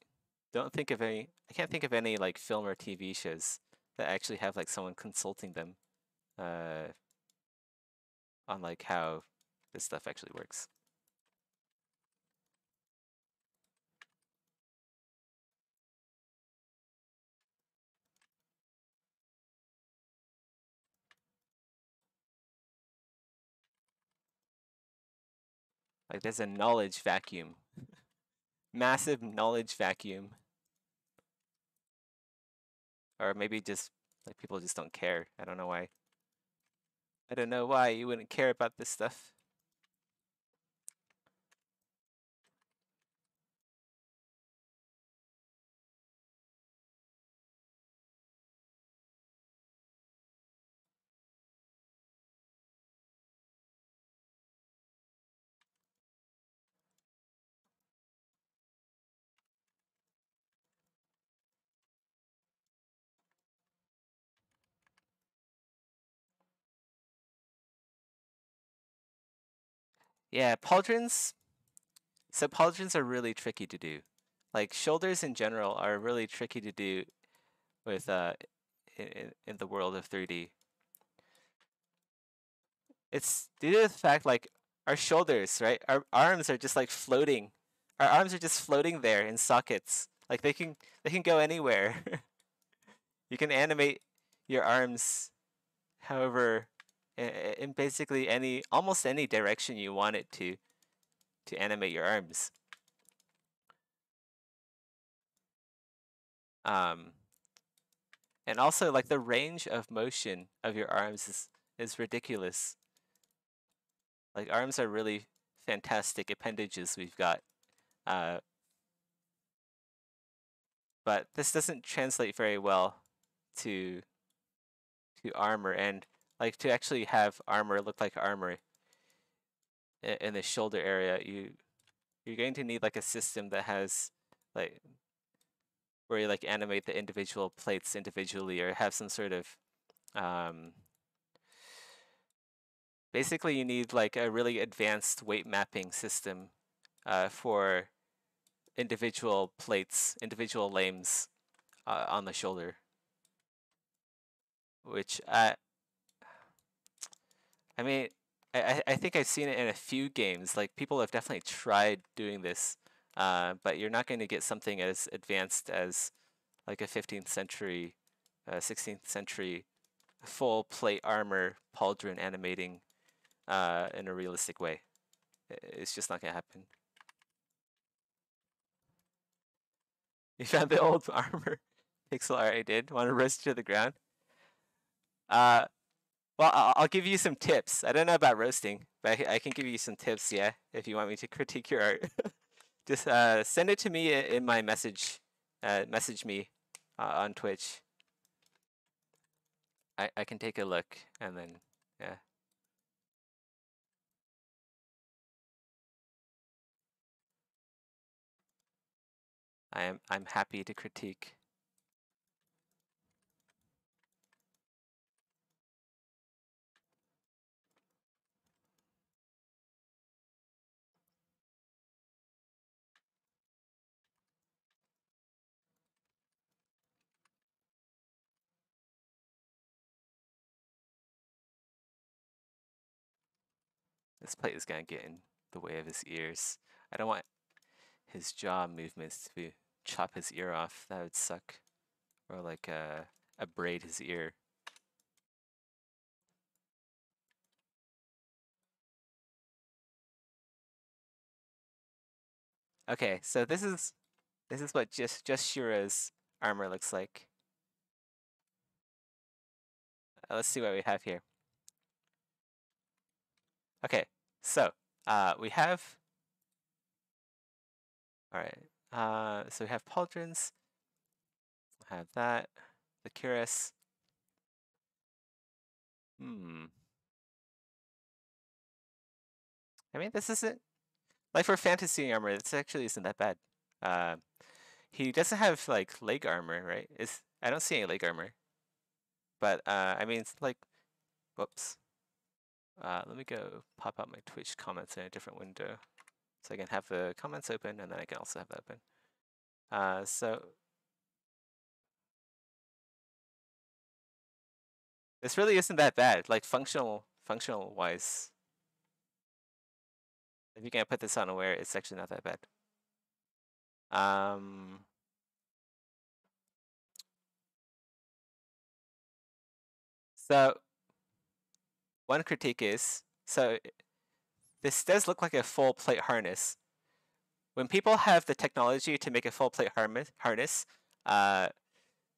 can't think of any like film or TV shows that actually have like someone consulting them uh on like how this stuff actually works. Like there's a knowledge vacuum. Massive knowledge vacuum. Or maybe just like people just don't care. I don't know why. I don't know why you wouldn't care about this stuff. Yeah, pauldrons. So pauldrons are really tricky to do. Like shoulders in general are really tricky to do with in the world of 3D. It's due to the fact like our shoulders, right? Our arms are just like floating. Our arms are just floating there in sockets. Like they can go anywhere. You can animate your arms however in basically any almost any direction you want it to animate your arms. Um, and also like the range of motion of your arms is ridiculous. Like arms are really fantastic appendages we've got. Uh, but this doesn't translate very well to armor and like to actually have armor look like armor in the shoulder area. You're going to need like a system that has like where you like animate the individual plates individually or have some sort of um, basically you need like a really advanced weight mapping system for individual plates, individual lames on the shoulder, which I mean, I think I've seen it in a few games. Like people have definitely tried doing this, but you're not going to get something as advanced as like a 15th century 16th century full plate armor pauldron animating in a realistic way. It's just not gonna happen. You found the old armor pixel art I did. Want to roast to the ground? Uh, well, I'll give you some tips. I don't know about roasting, but I can give you some tips. Yeah, if you want me to critique your art, just send it to me in my message. Message me on Twitch. I can take a look and then yeah. I'm happy to critique. This plate is gonna get in the way of his ears. I don't want his jaw movements to chop his ear off. That would suck. Or like braid his ear. Okay, so this is what just Shira's armor looks like. Let's see what we have here. Okay, so we have. All right. So we have pauldrons. Have that. The cuirass. I mean, this isn't like for fantasy armor. This actually isn't that bad. He doesn't have like leg armor, right? I don't see any leg armor. But I mean, it's like, whoops. Let me go pop out my Twitch comments in a different window, so I can have the comments open, and then I can also have that open. So this really isn't that bad. Like functional wise, if you're gonna put this on a wear, it's actually not that bad. So one critique is, so this does look like a full plate harness. When people have the technology to make a full plate harness, they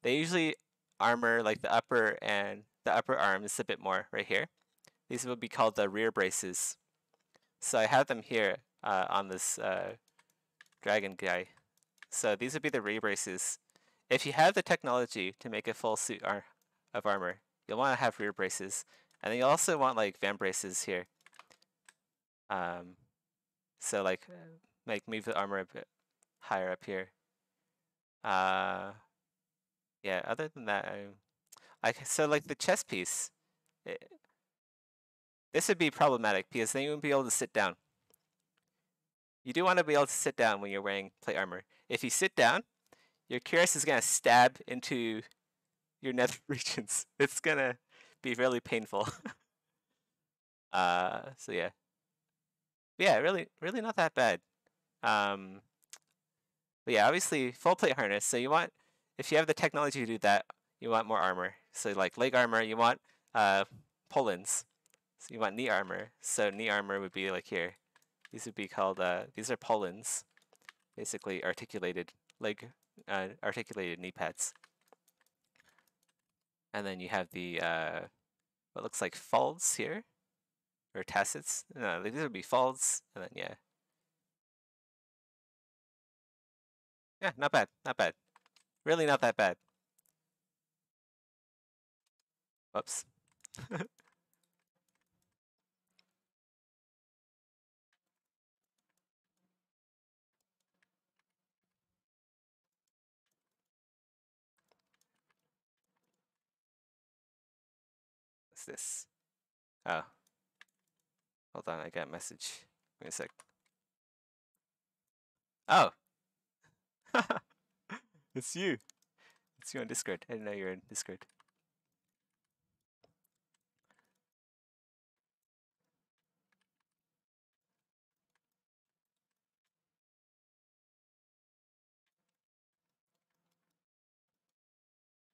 usually armor like the upper arms a bit more right here. These would be called the rear braces. So I have them here on this dragon guy. So these would be the rear braces. If you have the technology to make a full suit of armor, you'll want to have rear braces. And then you also want like van braces here. So like move the armor a bit higher up here. Yeah, other than that, so like the chest piece, this would be problematic because then you wouldn't be able to sit down. You do want to be able to sit down when you're wearing plate armor. If you sit down, your cuirass is gonna stab into your nether regions. It's gonna be really painful. So yeah. Yeah, really not that bad. But yeah, obviously full plate harness. So you want, if you have the technology to do that, you want more armor. So like leg armor, you want polens. So you want knee armor. So knee armor would be like here. These would be called these are polens, basically articulated articulated knee pads. And then you have the what looks like folds here, or tassets. No, these would be folds, and then yeah, not bad, really not that bad. Whoops. What's this? Oh, hold on, I got a message. Give me a sec. Oh, it's you. It's you on Discord. I didn't know you were in Discord.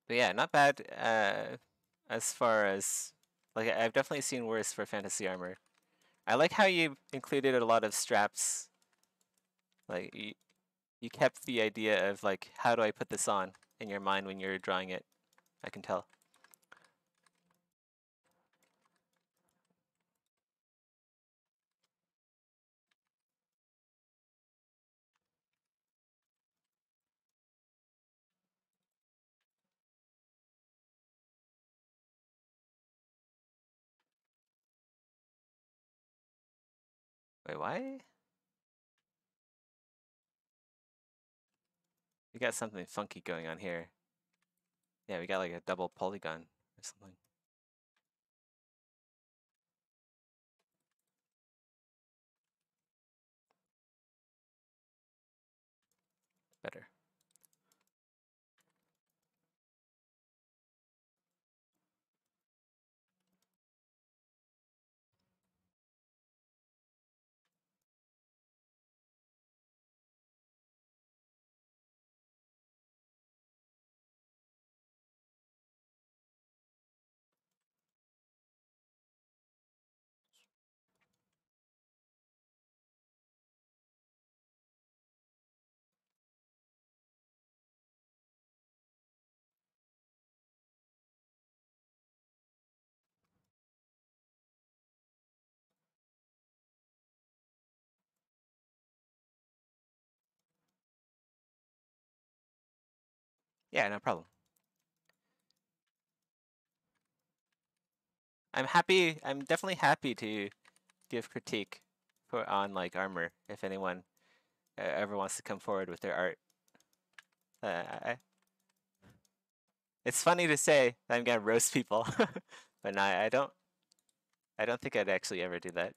But yeah, not bad. As far as like I've definitely seen worse for fantasy armor. I like how you included a lot of straps. Like you kept the idea of like how do I put this on in your mind when you're drawing it. I can tell. Wait, why? We got something funky going on here. Yeah, we got like a double polygon or something. Better. Yeah, no problem. I'm happy. I'm definitely happy to give critique for on like armor if anyone ever wants to come forward with their art. I, it's funny to say that I'm gonna roast people, but no, I don't. I don't think I'd actually ever do that.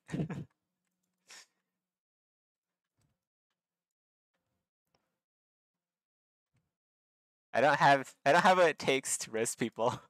I don't have. I don't have what it takes to roast people.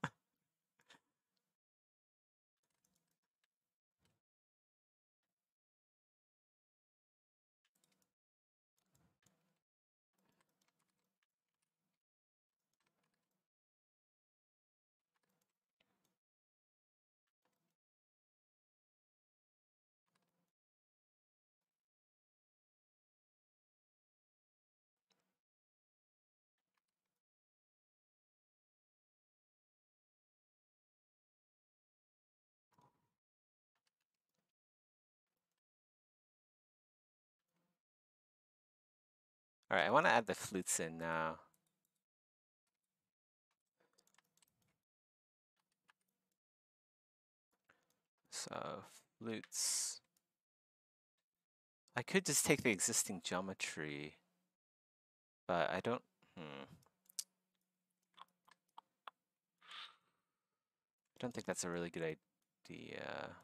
All right, I want to add the flutes in now. So flutes. I could just take the existing geometry, but I don't. I don't think that's a really good idea.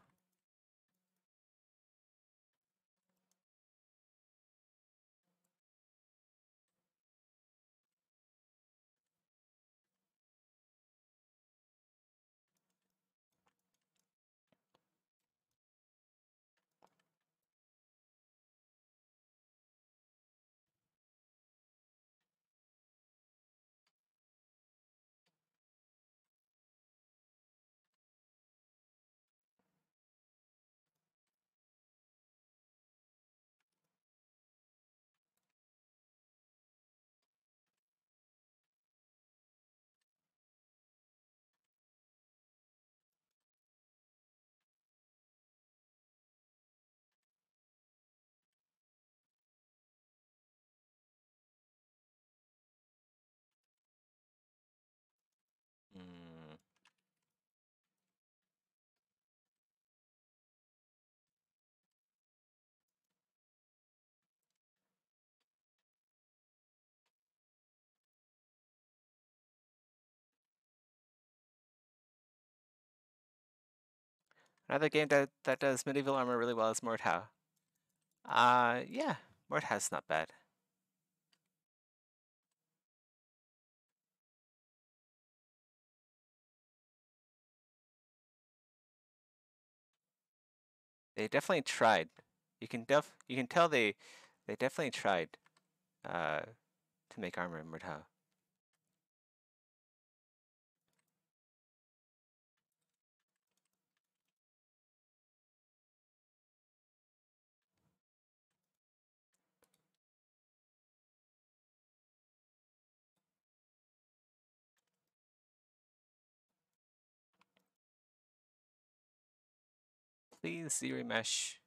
Mm. Another game that does medieval armor really well is Mordhau. Yeah, Mordhau's not bad. They definitely tried. You can tell they definitely tried uh, to make armor in Mordhau. Please zero mesh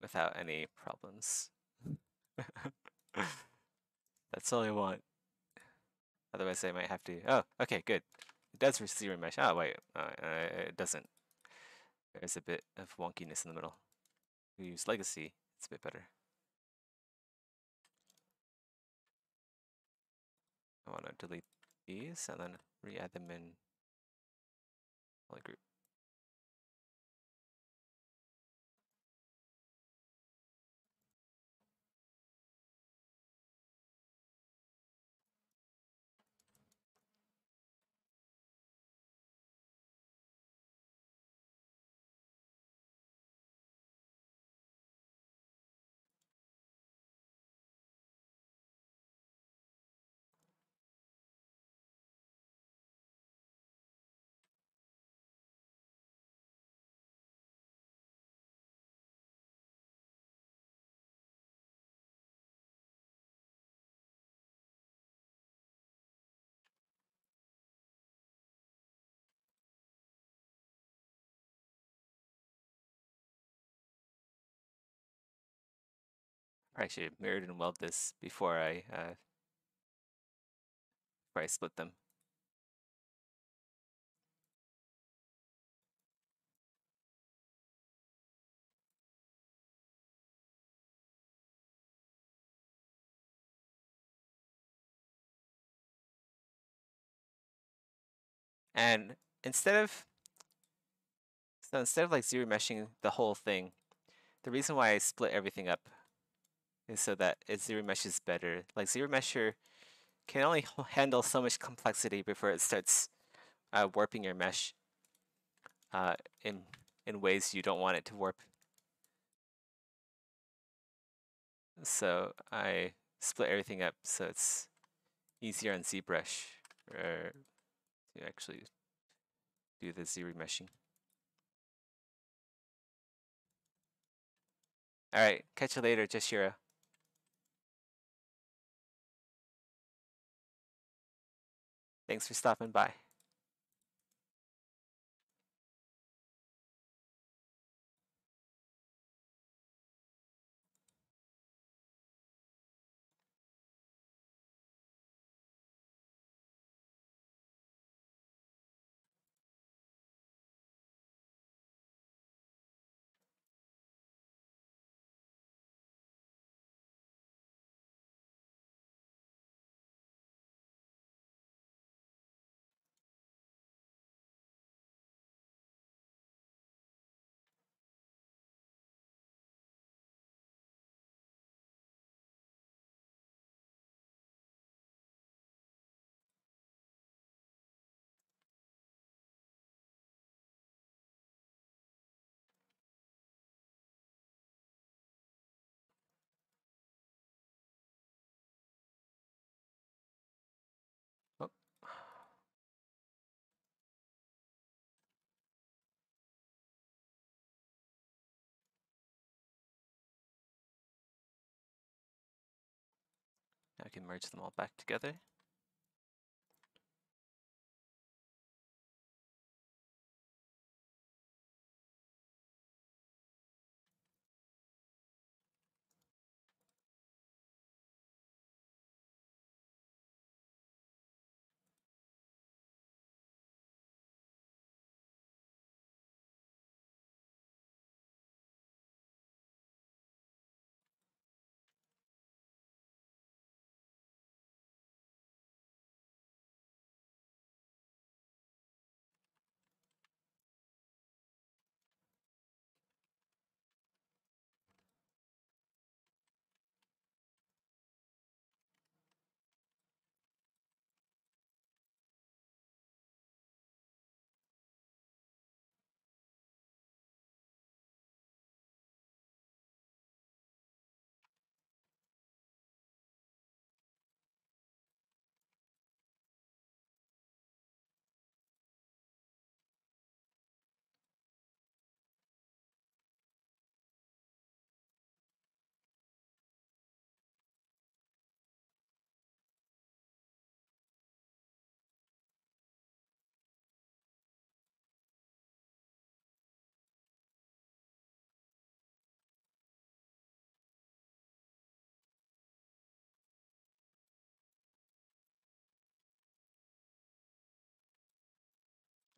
without any problems. That's all I want. Otherwise, I might have to. Oh, okay, good. It does zero mesh. Oh, wait. It doesn't. There's a bit of wonkiness in the middle. We use legacy. It's a bit better. I want to delete these and then re-add them in poly group. I should mirrored and weld this before I split them. And instead of like zero meshing the whole thing, the reason why I split everything up is so that it zero meshes better. Like zero mesher can only handle so much complexity before it starts warping your mesh uh, in ways you don't want it to warp. So I split everything up so it's easier on ZBrush to actually do the zero meshing. All right, catch you later, Jashira. Thanks for stopping by. Oh. I can merge them all back together.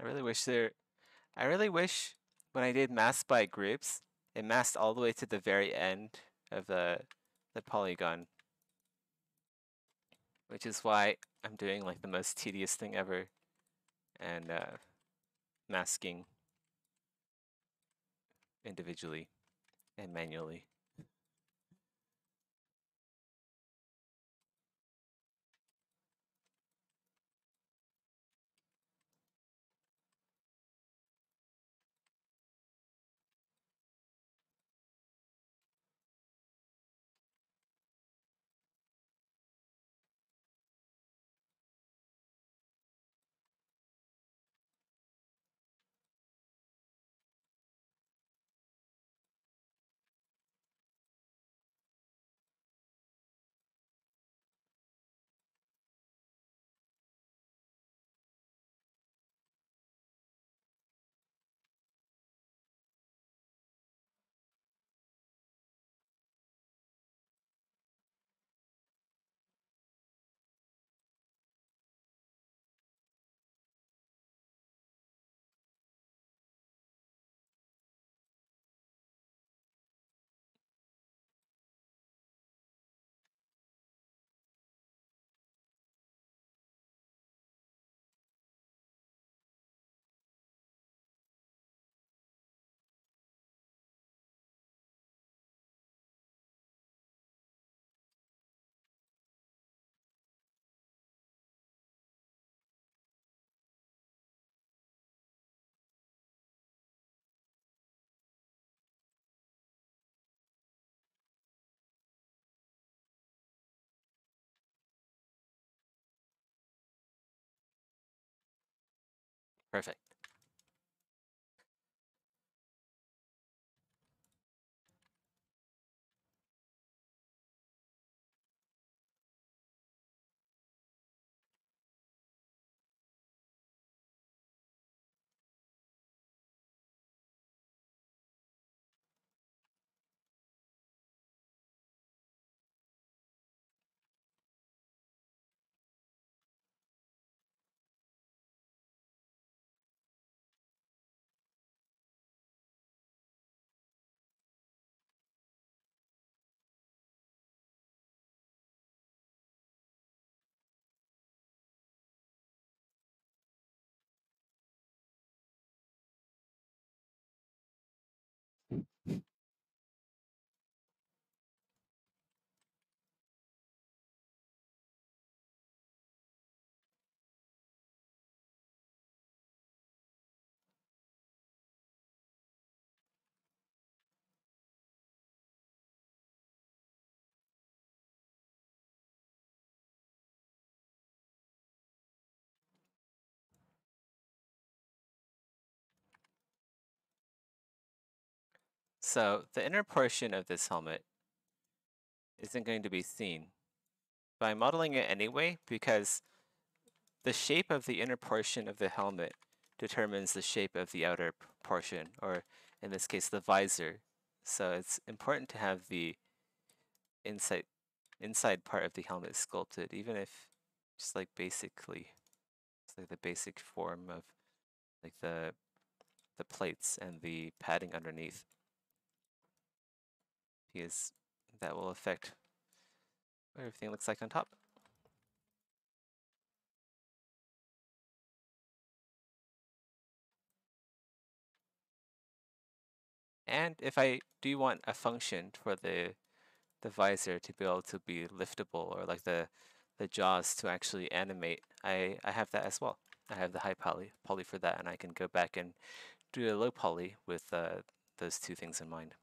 I really wish there. I really wish when I did mask by groups, it masked all the way to the very end of the polygon, which is why I'm doing like the most tedious thing ever, and masking individually and manually. Perfect. So the inner portion of this helmet isn't going to be seen. But I'm modeling it anyway because the shape of the inner portion of the helmet determines the shape of the outer portion, or in this case, the visor. So it's important to have the inside inside part of the helmet sculpted, even if just like basically, it's like the basic form of like the plates and the padding underneath, because that will affect what everything looks like on top. And if I do want a function for the visor to be able to be liftable, or like the jaws to actually animate, I have that as well. I have the high poly for that, and I can go back and do a low poly with those two things in mind.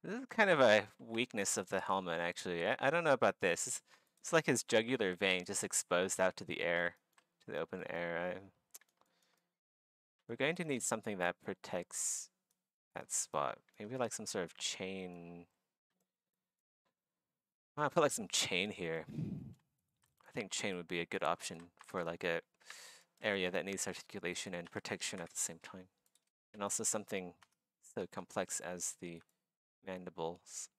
This is kind of a weakness of the helmet, actually. I don't know about this. It's like his jugular vein just exposed out to the air, to the open air. We're going to need something that protects that spot. Maybe like some sort of chain. I'll put like some chain here. I think chain would be a good option for like a area that needs articulation and protection at the same time. And also something so complex as the mandibles.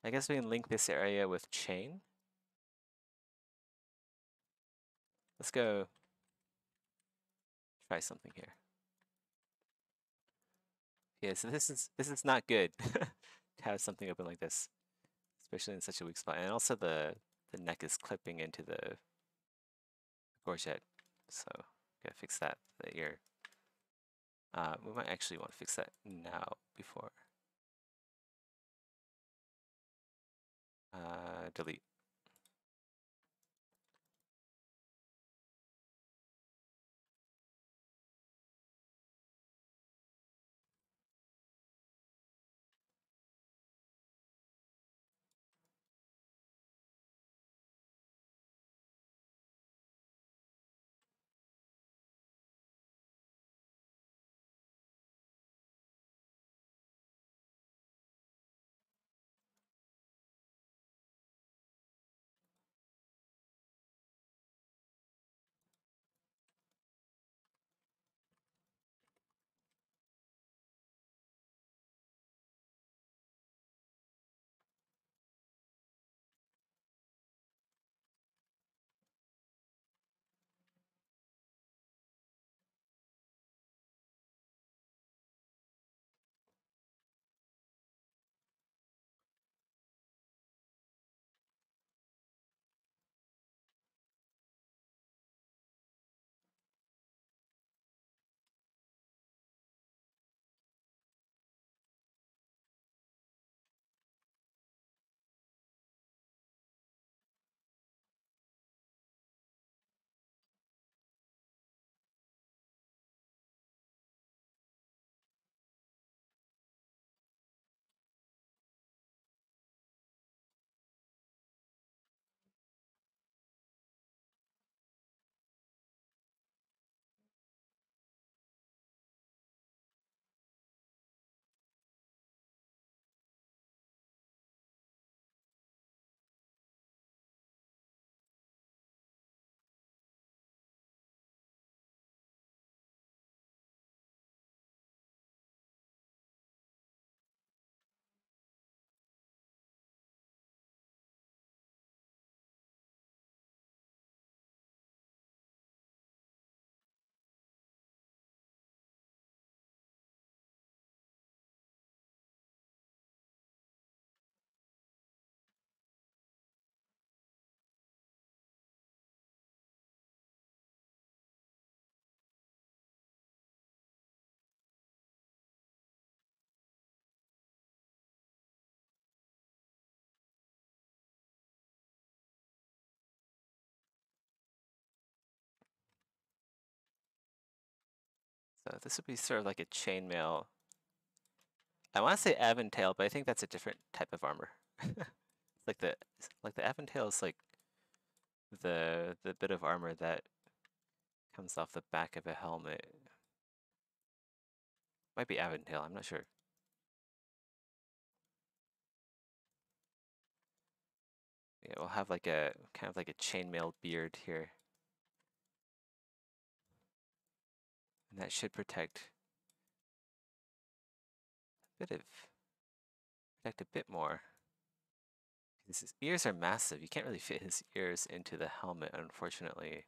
I guess we can link this area with chain. Let's go try something here. Yeah, so this is not good to have something open like this, especially in such a weak spot. And also the neck is clipping into the gorget, so gotta fix that. The ear. We might actually want to fix that now before. Delete. So this would be sort of like a chainmail. I want to say aventail, but I think that's a different type of armor. Like the aventail is like the bit of armor that comes off the back of a helmet. Might be aventail, I'm not sure. Yeah, we'll have like a kind of like a chainmail beard here. And that should protect protect a bit more. His ears are massive. You can't really fit his ears into the helmet, unfortunately.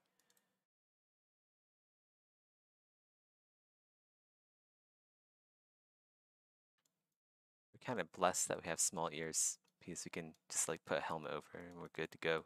We're kind of blessed that we have small ears because we can just like put a helmet over and we're good to go.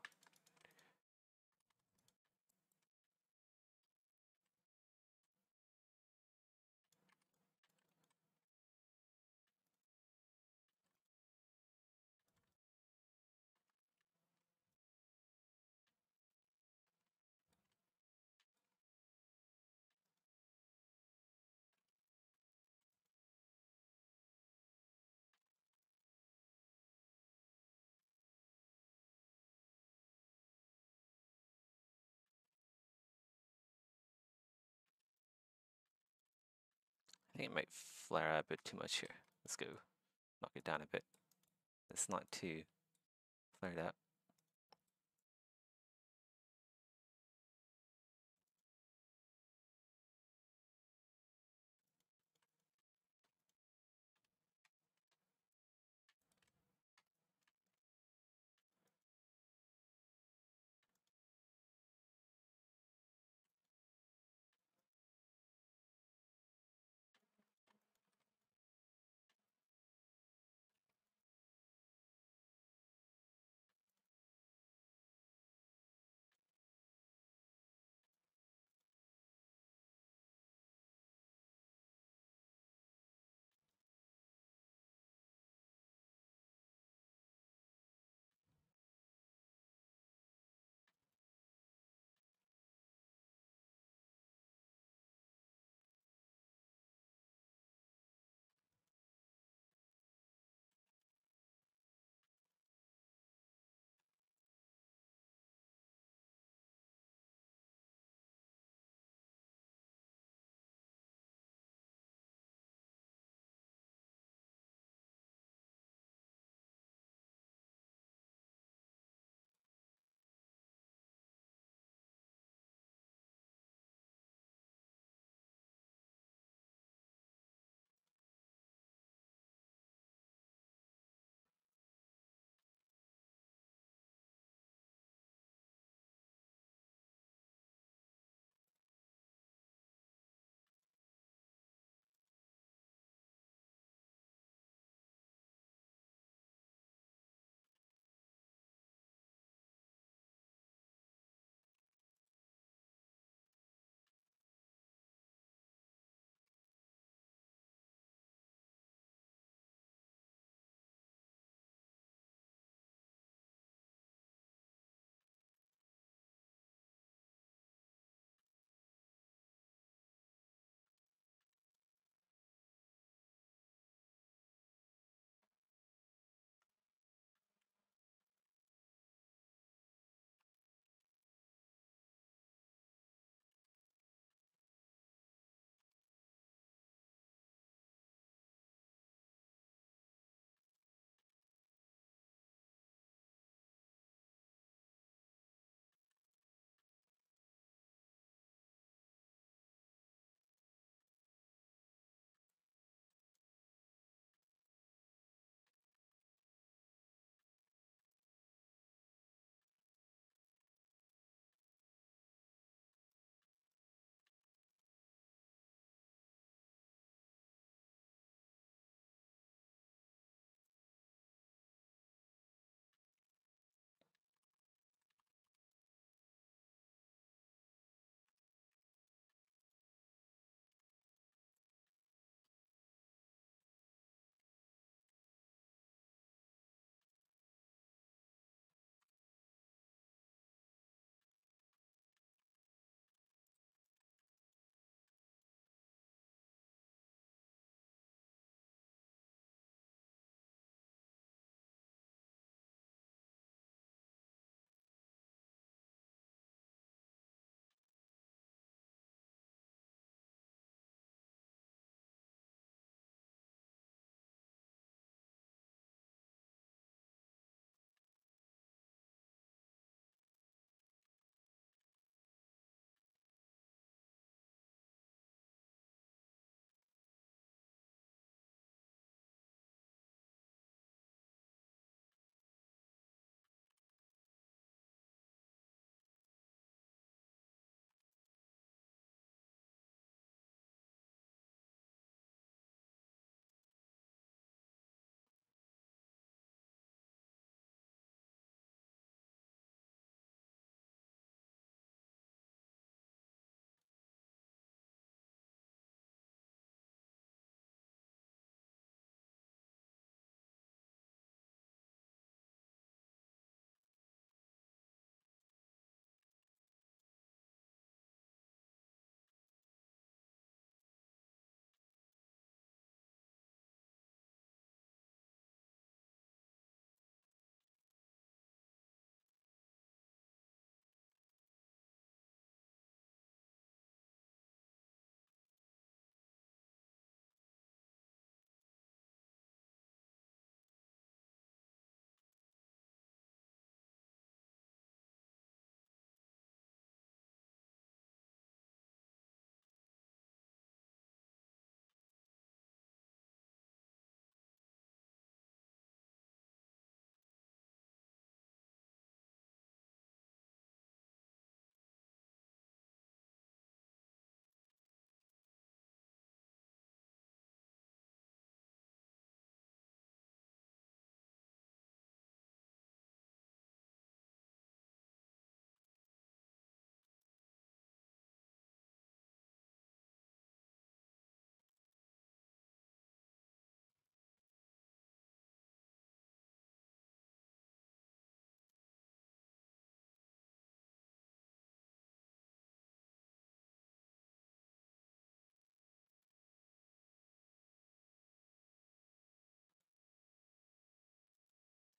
think it might flare out a bit too much here. Let's go knock it down a bit. It's not too flared out.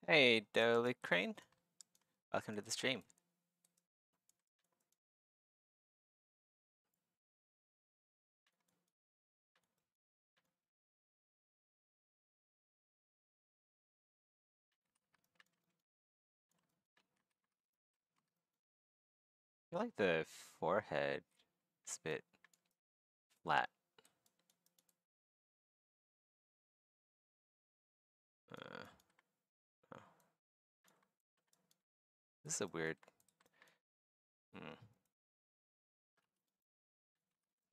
Hey, Dolly Crane. Welcome to the stream. I like the forehead. It's a bit flat. Uh, oh, this is a weird, hmm,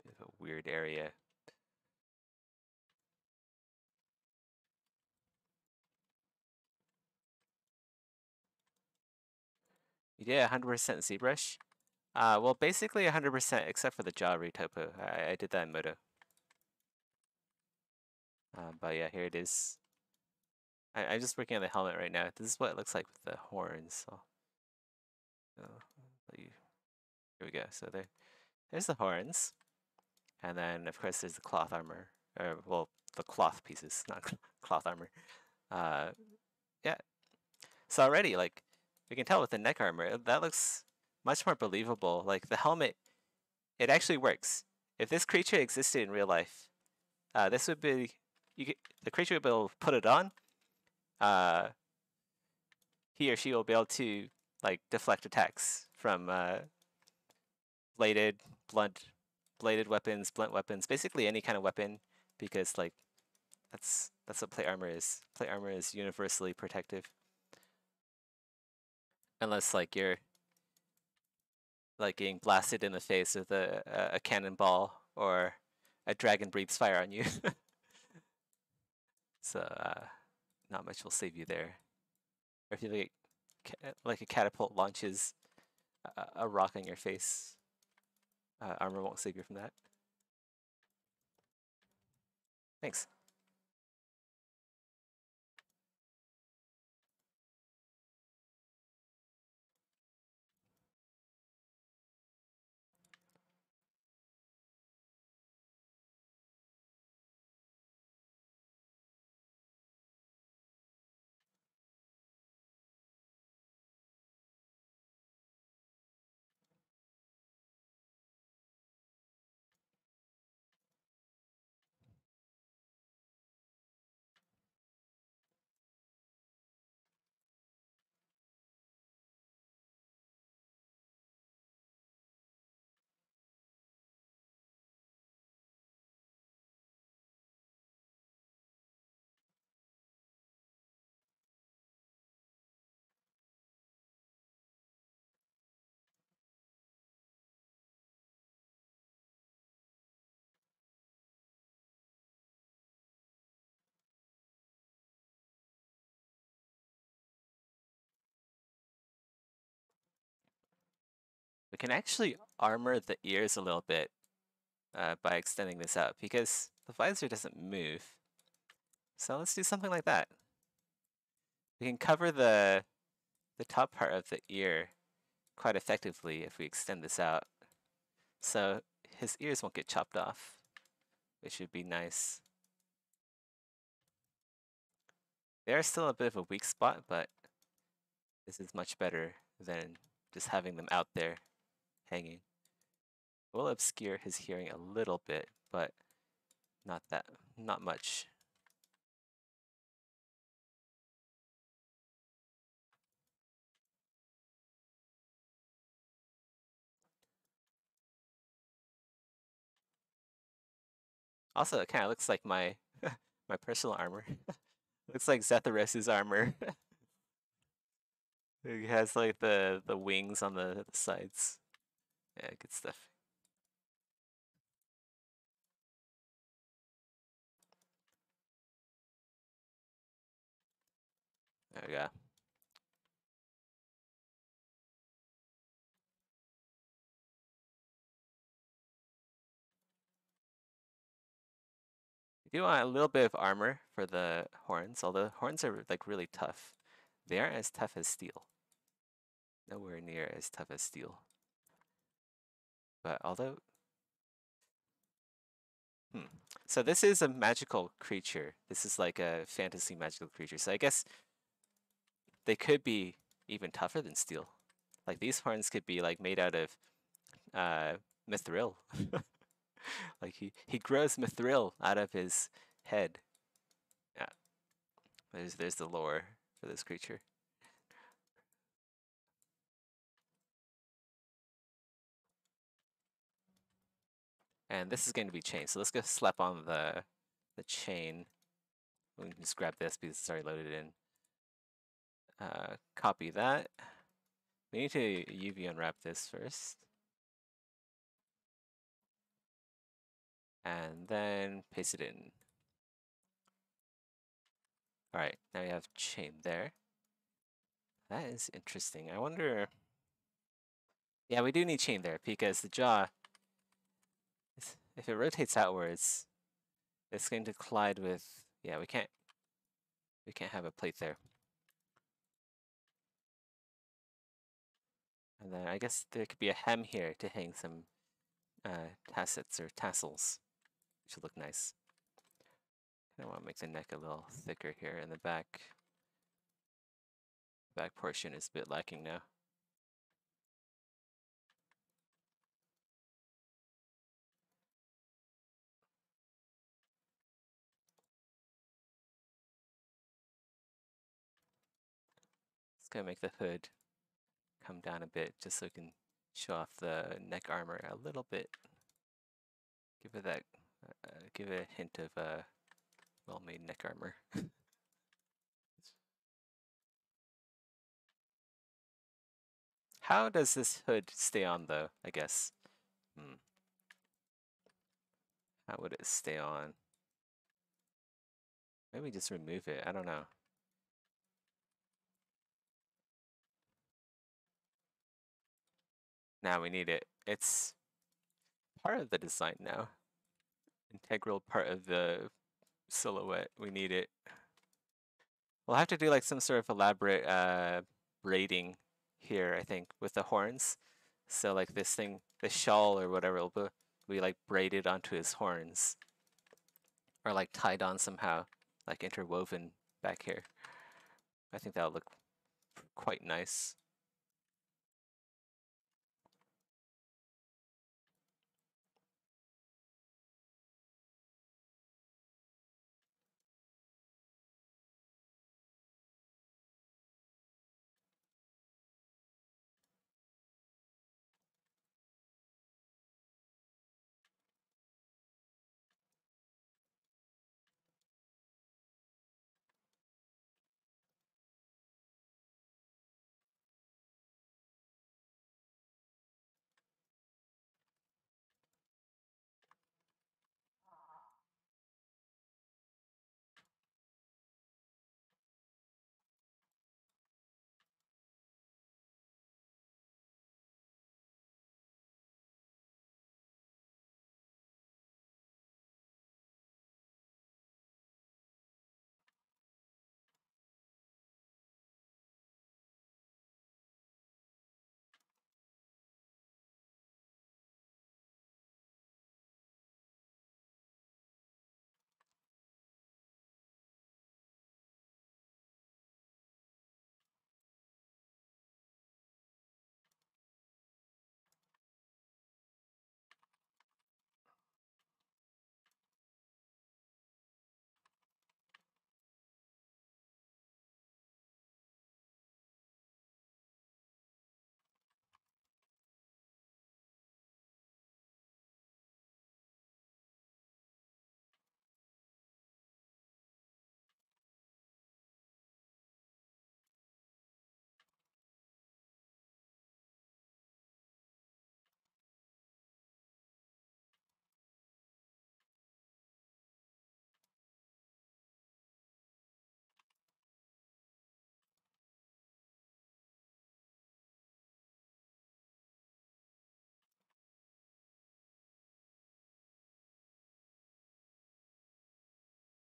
bit of a weird area. You did 100% ZBrush? Well, basically 100% except for the jaw retopo. I did that in Moto. But yeah, here it is. I'm just working on the helmet right now. This is what it looks like with the horns. So, here we go. So there's the horns. And then, of course, there's the cloth armor. Well, the cloth pieces, not cloth armor. Uh, yeah. So already, like, we can tell with the neck armor, that looks much more believable. Like, the helmet, it actually works. If this creature existed in real life, this would be, the creature would be able to put it on. He or she will be able to, like, deflect attacks from bladed, bladed weapons, blunt weapons, basically any kind of weapon, because, like, that's what plate armor is. Plate armor is universally protective. Unless like you're like getting blasted in the face with a cannonball or a dragon breathes fire on you. So not much will save you there. Or if you like a catapult launches a rock on your face, armor won't save you from that. Thanks. We can actually armor the ears a little bit by extending this out because the visor doesn't move. So let's do something like that. We can cover the top part of the ear quite effectively if we extend this out. So his ears won't get chopped off, which would be nice. They are still a bit of a weak spot, but this is much better than just having them out there hanging. Will obscure his hearing a little bit, but not much. Also, it kind of looks like my my personal armor. Looks like Zetharos's armor. He has like the wings on the sides. Yeah, good stuff. There we go. You do want a little bit of armor for the horns, although horns are like really tough. They aren't as tough as steel. Nowhere near as tough as steel. But although, so this is a magical creature. This is like a fantasy magical creature. So I guess they could be even tougher than steel. Like these horns could be like made out of uh, mithril. Like he grows mithril out of his head. Yeah, there's the lore for this creature. And this is going to be chain. So let's go slap on the chain. We can just grab this because it's already loaded in. Copy that. We need to UV unwrap this first. And then paste it in. All right, now we have chain there. That is interesting. I wonder. Yeah, we do need chain there because the jaw, if it rotates outwards, it's going to collide with. Yeah, we can't have a plate there. And then I guess there could be a hem here to hang some tassets or tassels, which would look nice. I want to make the neck a little thicker here, and the back portion is a bit lacking now. It's gonna make the hood come down a bit just so we can show off the neck armor a little bit. Give it that, give it a hint of well-made neck armor. How does this hood stay on though, I guess? How would it stay on? Maybe just remove it, I don't know. Now we need it. It's part of the design now. Integral part of the silhouette. We need it. We'll have to do like some sort of elaborate braiding here, I think, with the horns. So like this thing, the shawl or whatever, will be like braided onto his horns. Or like tied on somehow, like interwoven back here. I think that'll look quite nice.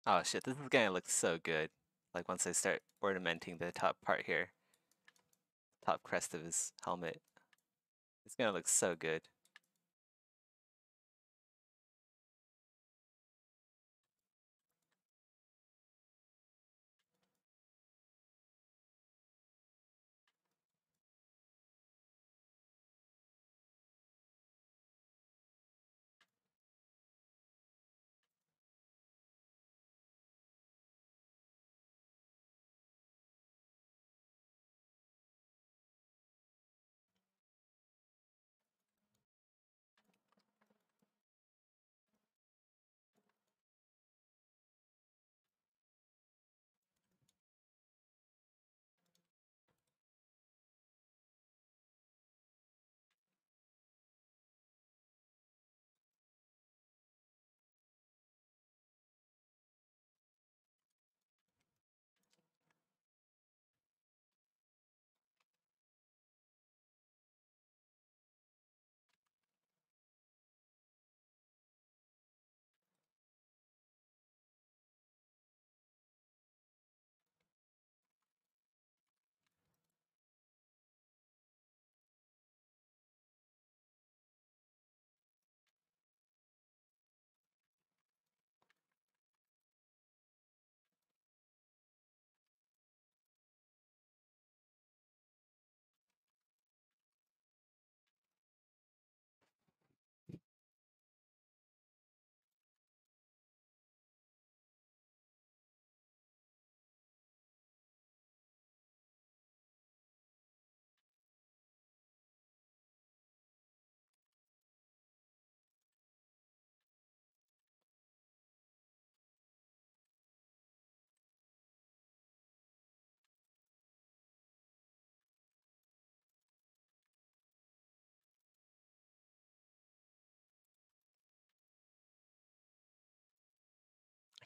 Oh shit, this is gonna look so good. Like once I start ornamenting the top part here, top crest of his helmet. It's gonna look so good.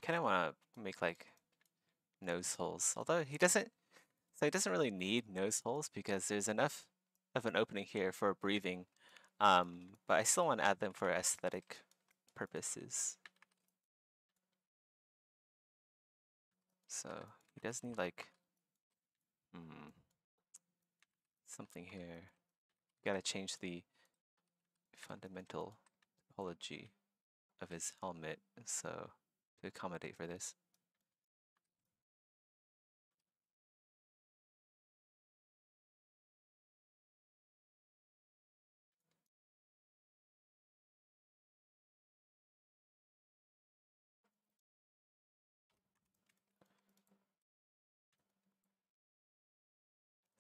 kind of want to make like nose holes, although he doesn't. So he doesn't really need nose holes because there's enough of an opening here for breathing. But I still want to add them for aesthetic purposes. So he does need like something here. Gotta change the fundamental topology of his helmet so to accommodate for this.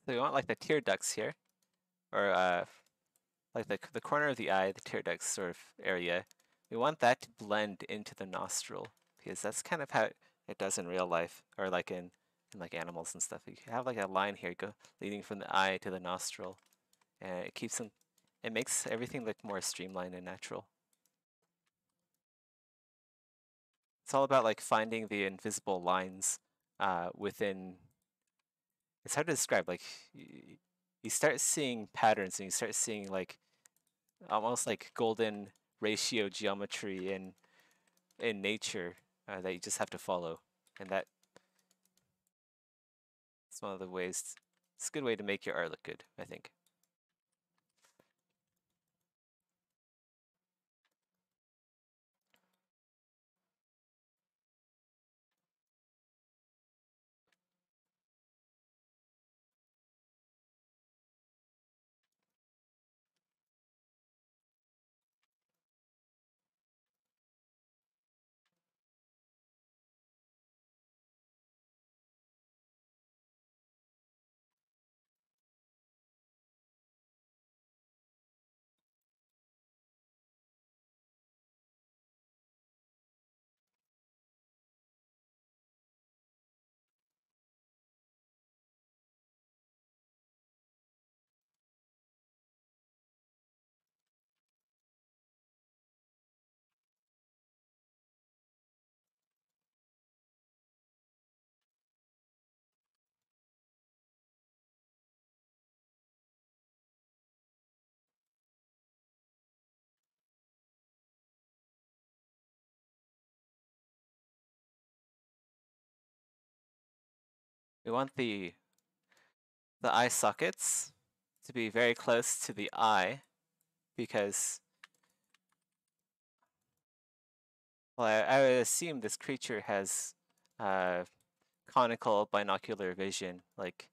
So we want like the tear ducts here, or like the corner of the eye, the tear ducts sort of area. We want that to blend into the nostril because that's kind of how it does in real life, or like in like animals and stuff. You have like a line here go leading from the eye to the nostril, and it keeps them. It makes everything look more streamlined and natural. It's all about like finding the invisible lines within. It's hard to describe. Like you start seeing patterns, and you start seeing like almost like golden ratio geometry in nature that you just have to follow, and that's one of the ways. It's a good way to make your art look good, I think. We want the eye sockets to be very close to the eye because, well, I would assume this creature has conical binocular vision. Like,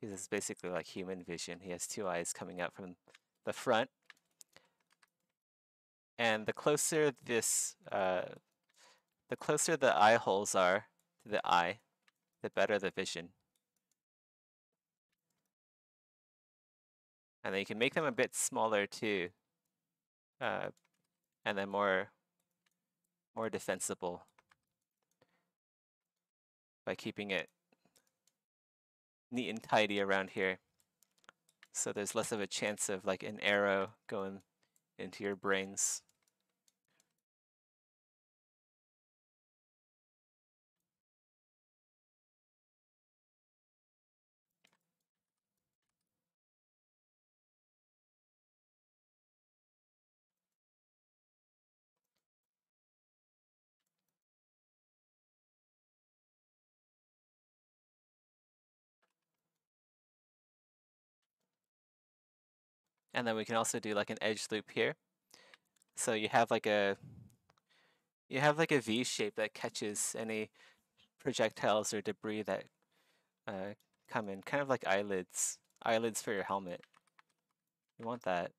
this is basically like human vision. He has two eyes coming out from the front. And the closer the closer the eye holes are to the eye, the better the vision. And then you can make them a bit smaller too, and then more defensible by keeping it neat and tidy around here. So there's less of a chance of like an arrow going into your brains. And then we can also do like an edge loop here. So you have like a V shape that catches any projectiles or debris that come in, kind of like eyelids for your helmet. You want that.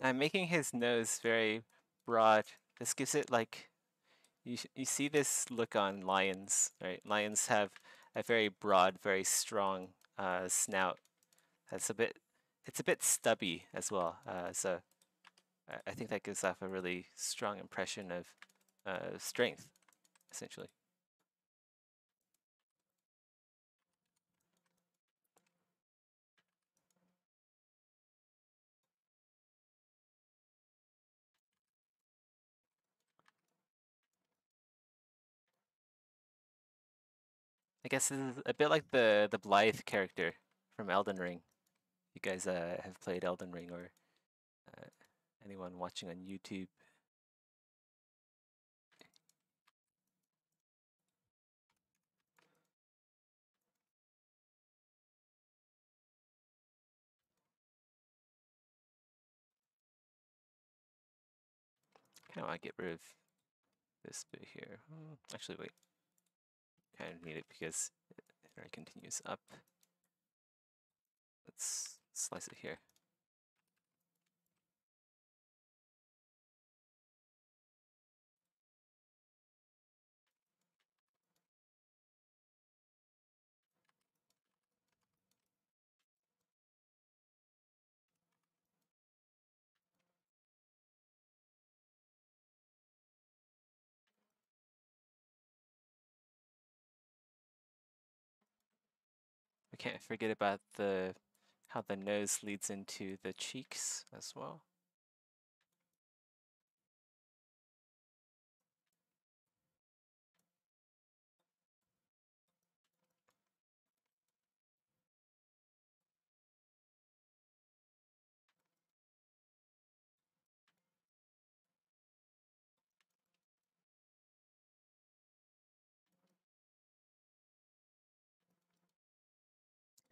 I'm making his nose very broad. This gives it like you see this look on lions, right? Lions have a very broad, very strong snout. That's a bit, it's a bit stubby as well. So I think that gives off a really strong impression of strength, essentially. I guess this is a bit like the Blythe character from Elden Ring. You guys have played Elden Ring, or uh, anyone watching on YouTube? Kind of want to get rid of this bit here. Actually, wait. Kind of need it because it continues up. Let's slice it here. We can't forget about the how the nose leads into the cheeks as well.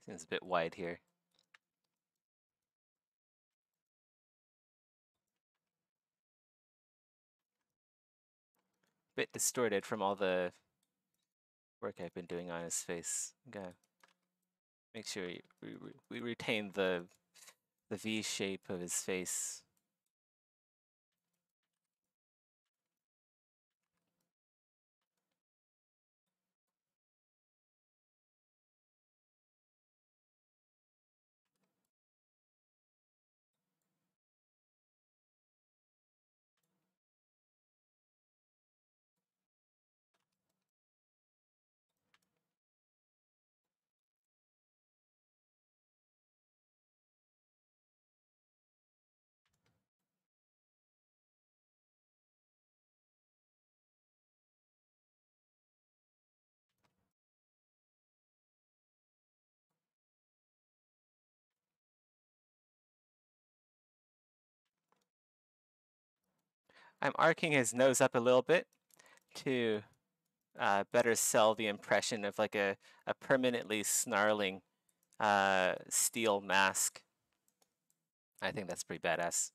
Seems a bit wide here. Bit distorted from all the work I've been doing on his face. Gotta make sure we retain the V shape of his face. I'm arcing his nose up a little bit to better sell the impression of like a permanently snarling steel mask. I think that's pretty badass.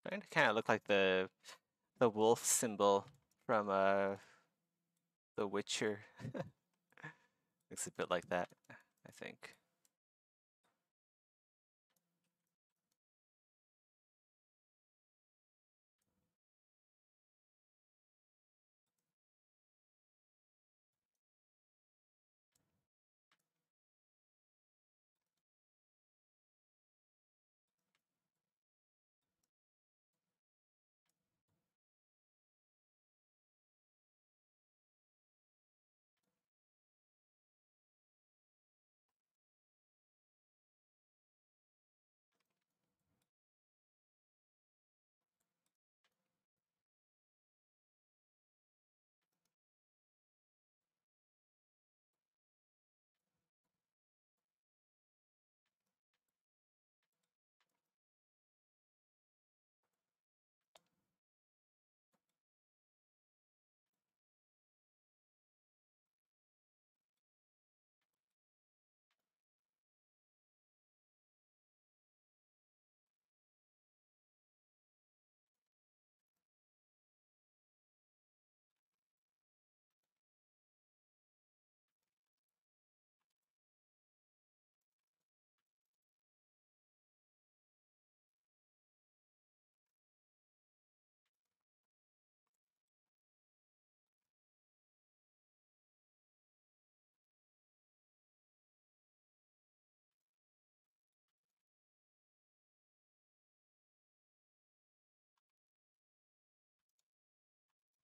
Starting to kind of look like the wolf symbol from The Witcher. Looks a bit like that, I think.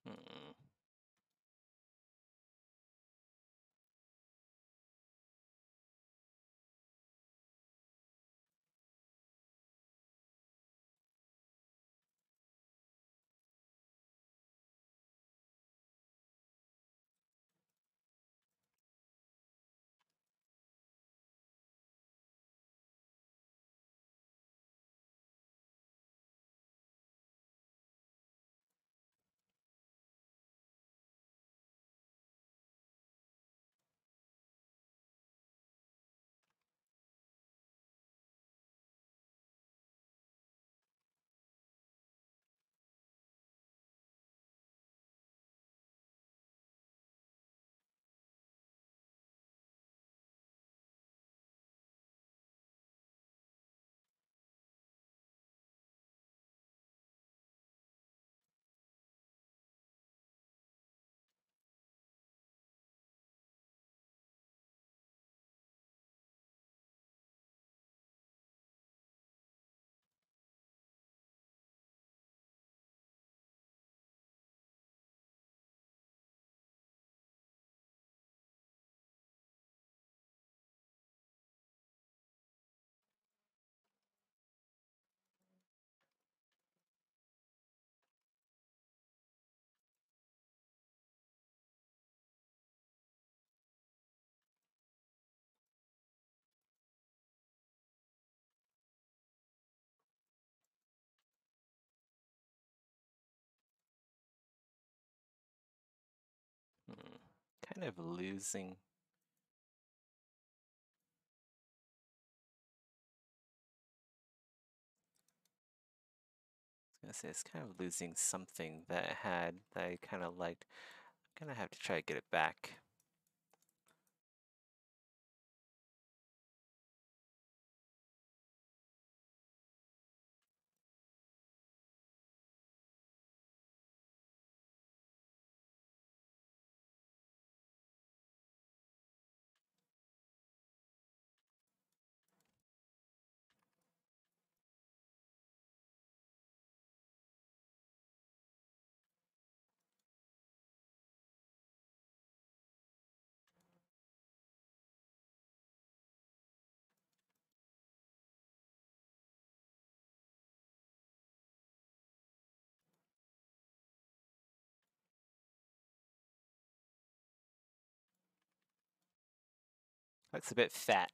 Mm. Mm. Kind of losing. I was gonna say it's kind of losing something that it had that I kind of liked. I'm gonna have to try to get it back. Looks a bit fat.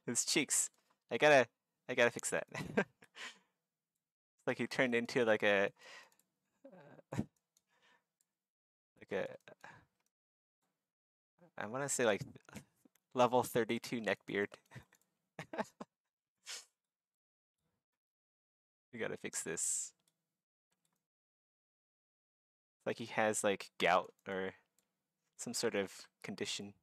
His cheeks. I gotta, I gotta fix that. It's like he turned into like a, I want to say like level 32 neckbeard. We gotta fix this. Like he has like gout or some sort of condition.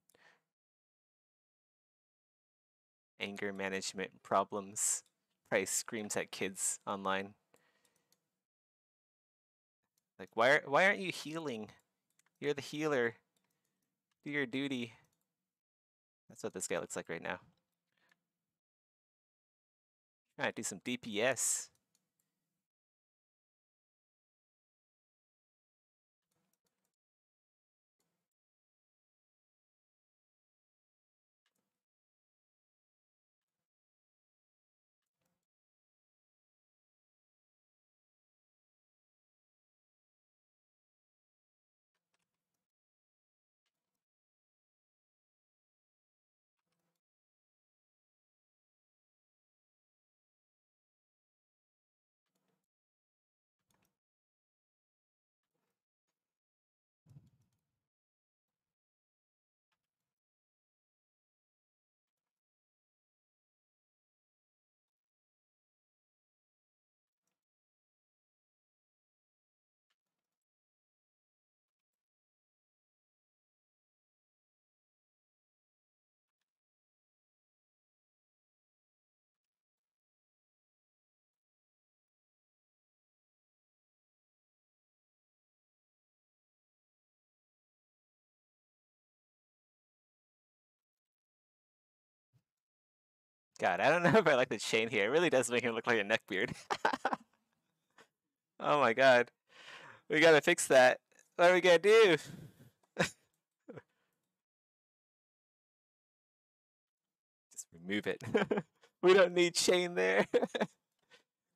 Anger management problems. Probably screams at kids online. Like, why aren't you healing? You're the healer. Do your duty. That's what this guy looks like right now. Trying to do some DPS. God, I don't know if I like the chain here. It really does make him look like a neckbeard. Oh my god. We gotta fix that. What are we gonna do? Just remove it. We don't need chain there.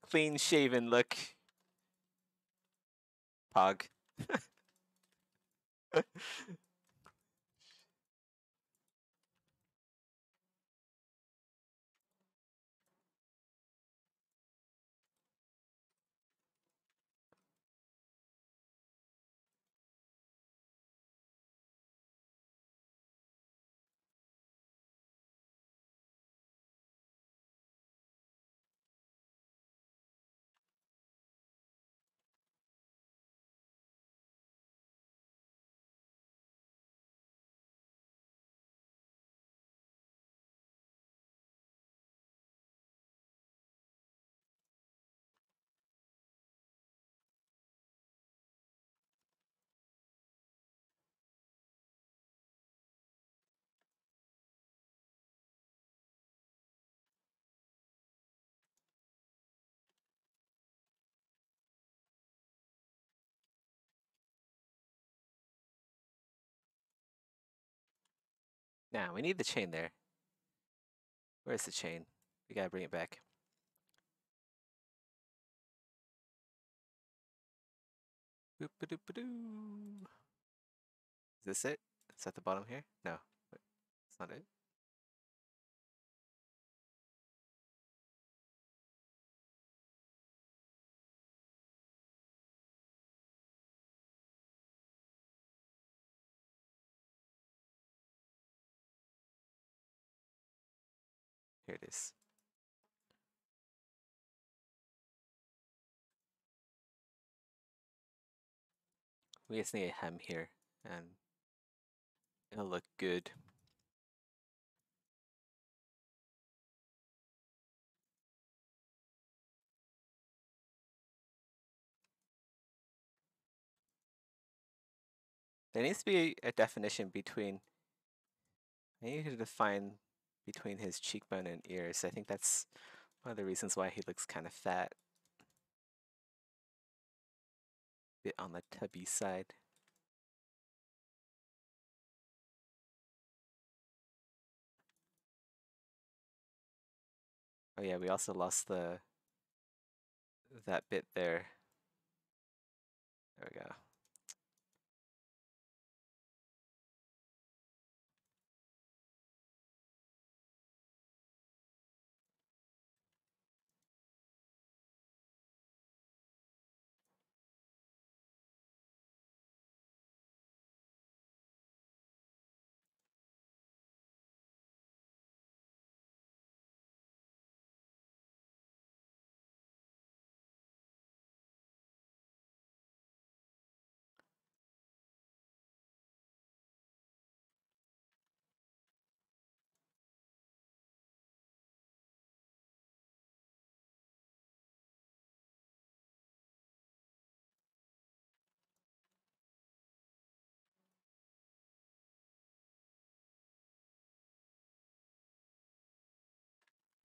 Clean shaven look. Pog. Now, we need the chain there. Where's the chain? We gotta bring it back. Boop -a -doop -a -doo. Is this it? It's at the bottom here? No. It's not it. Here it is. We just need a hem here, and it'll look good. There needs to be a definition between. I need to define between his cheekbone and ears. I think that's one of the reasons why he looks kind of fat. Bit on the tubby side. Oh yeah, we also lost that bit there. There we go.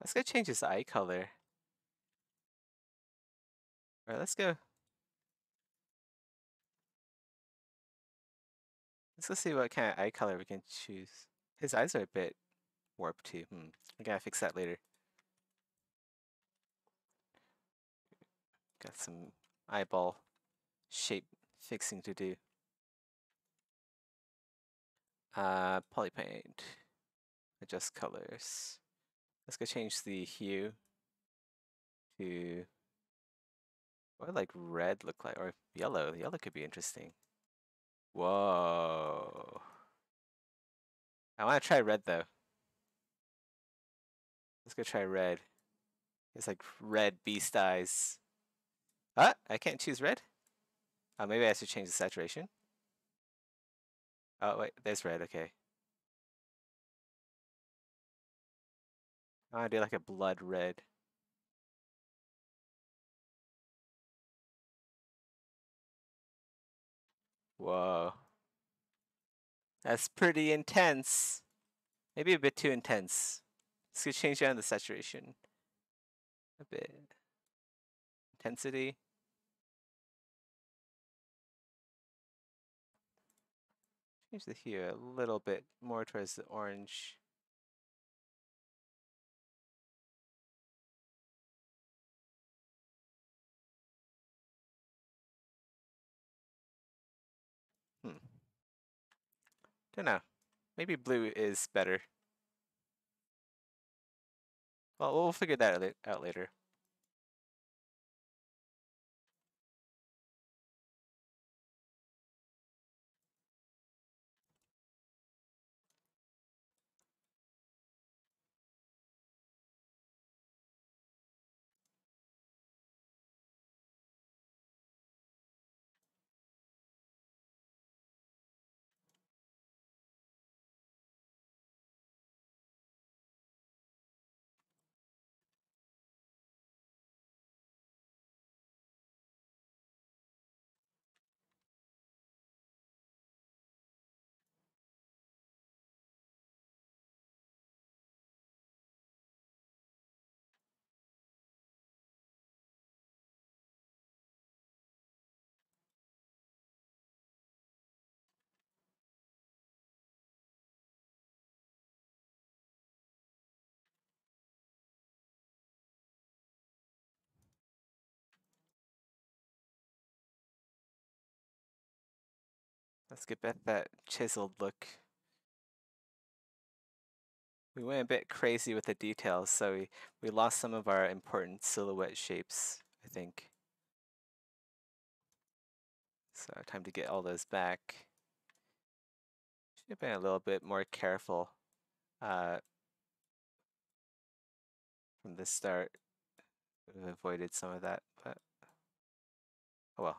Let's go change his eye color. All right, let's go. Let's go see what kind of eye color we can choose. His eyes are a bit warped too. I gotta fix that later. Got some eyeball shape fixing to do. Polypaint. Adjust colors. Let's go change the hue to what would like red look like, or yellow. Yellow could be interesting. Whoa. I want to try red though. Let's go try red. It's like red beast eyes. I can't choose red? Oh, maybe I should change the saturation. Oh, wait, there's red, okay. I want to do like a blood red. Whoa. That's pretty intense. Maybe a bit too intense. Let's change down the saturation a bit. Intensity. Change the hue a little bit more towards the orange. Don't know. Maybe blue is better. Well, we'll figure that out later. Let's get back that chiseled look. We went a bit crazy with the details, so we lost some of our important silhouette shapes, I think. So time to get all those back. Should have been a little bit more careful from the start. Would have avoided some of that, but oh well.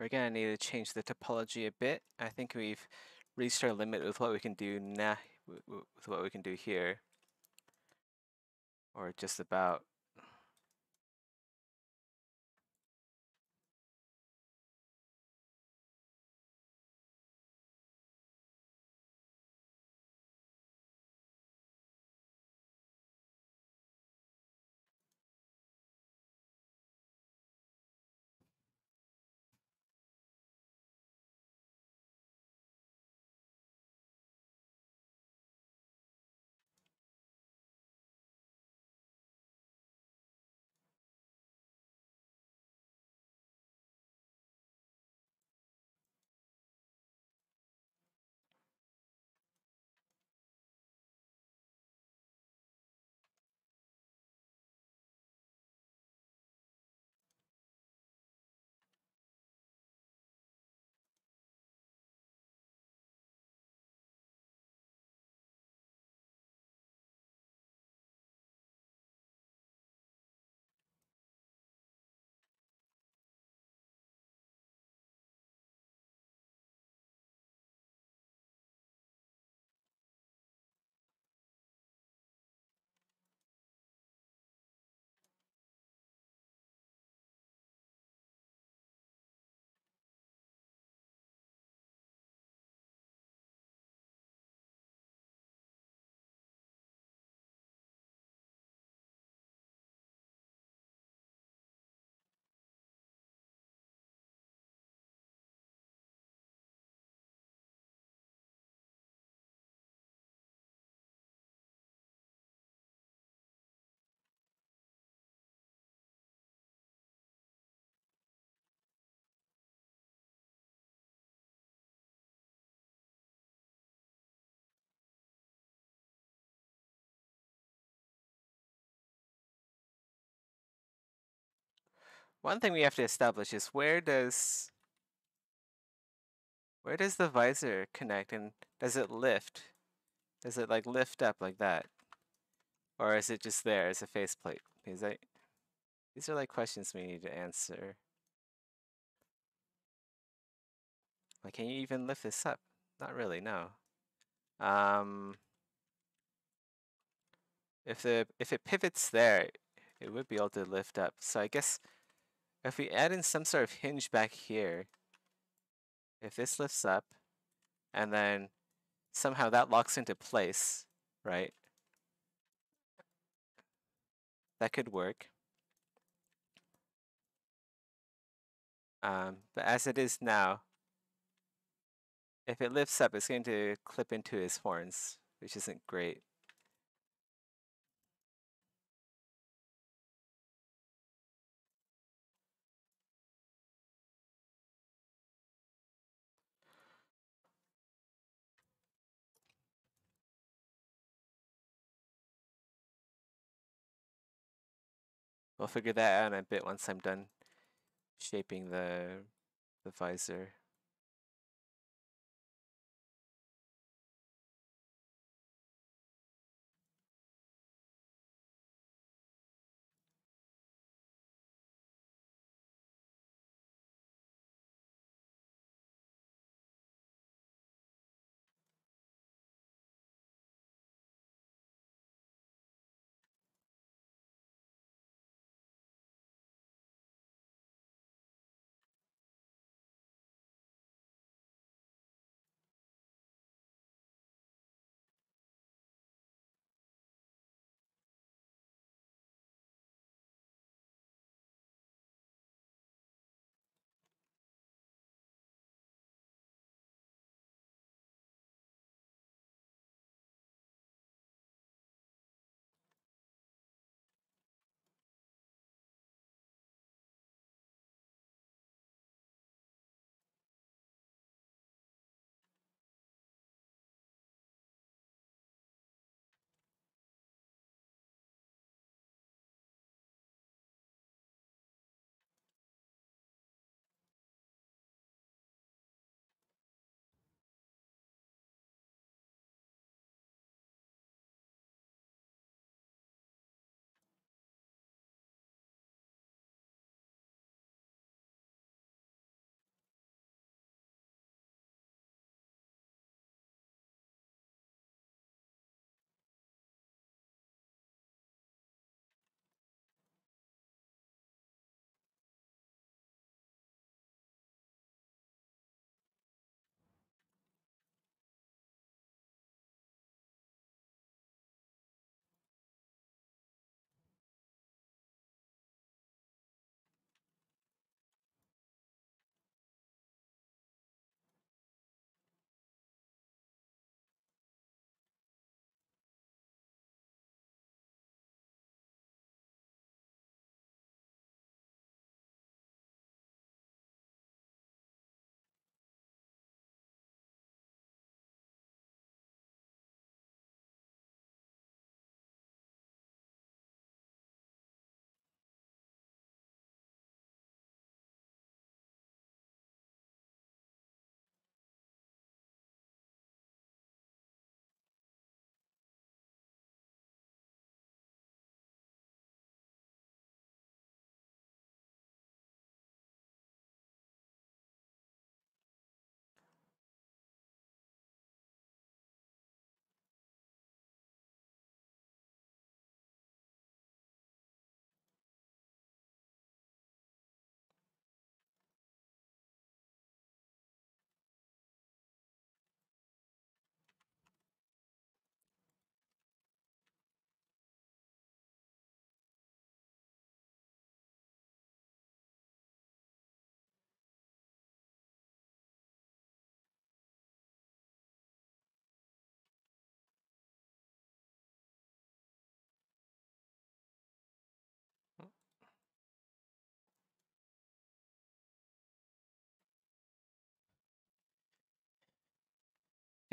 We're gonna need to change the topology a bit. I think we've reached our limit with what we can do now, with what we can do here, or just about. One thing we have to establish is where does the visor connect, and does it lift? Does it like lift up like that? Or is it just there as a faceplate? Because these are like questions we need to answer. Like, can you even lift this up? Not really, no. Um, if it pivots there, it would be able to lift up. So I guess if we add in some sort of hinge back here, if this lifts up, and then somehow that locks into place, right? That could work. But as it is now, if it lifts up, it's going to clip into his horns, which isn't great. We'll figure that out in a bit once I'm done shaping the visor.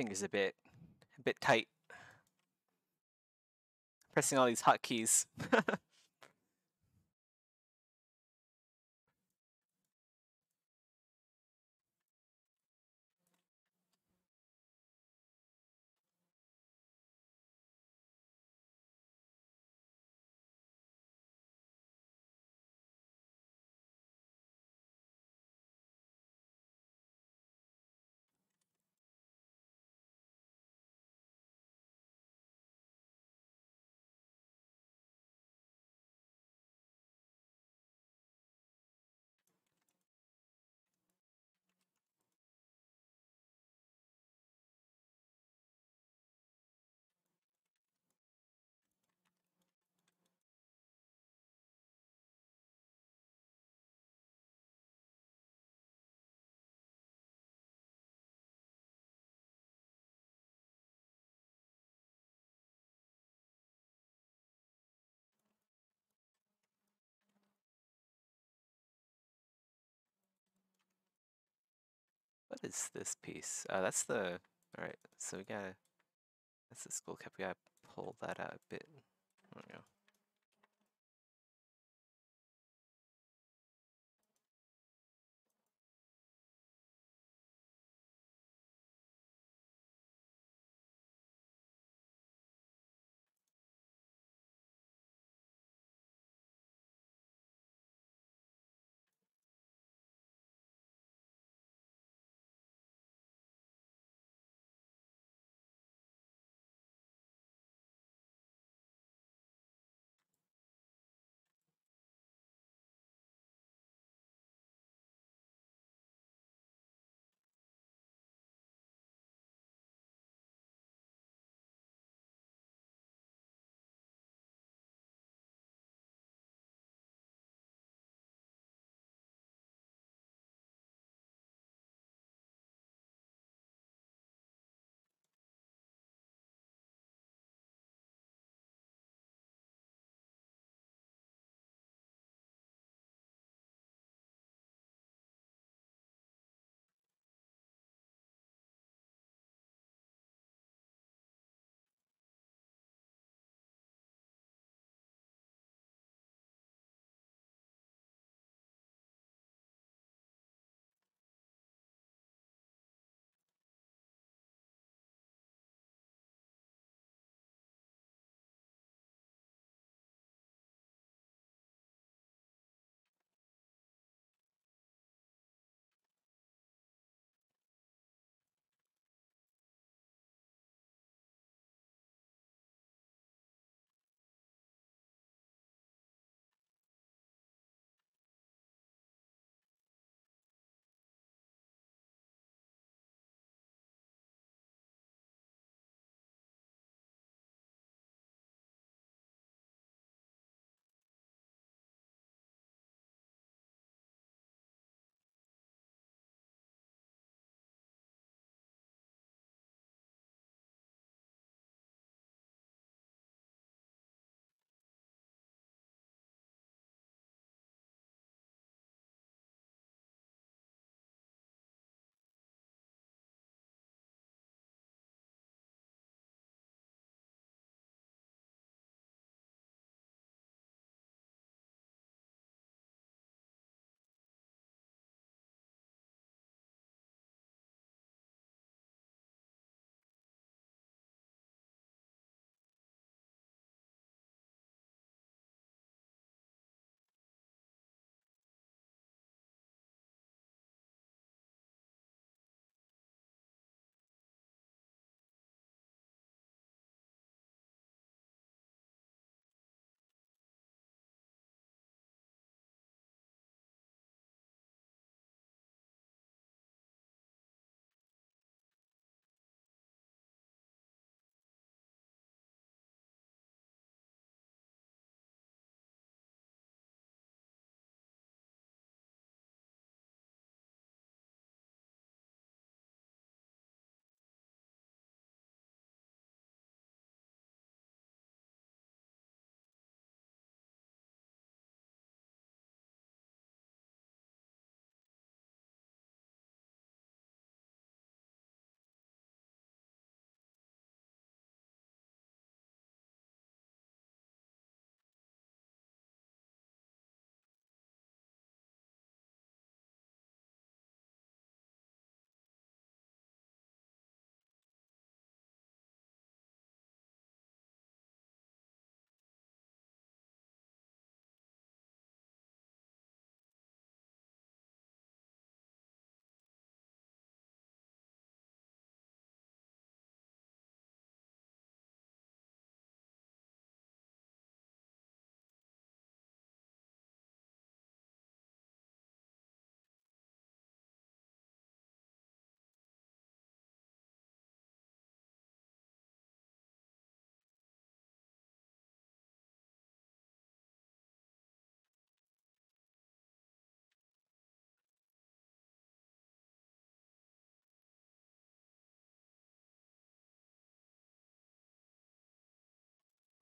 Fingers a bit tight. Pressing all these hotkeys. What is this piece? That's the. Alright, so we gotta. That's the skull cap. We gotta pull that out a bit. There we go.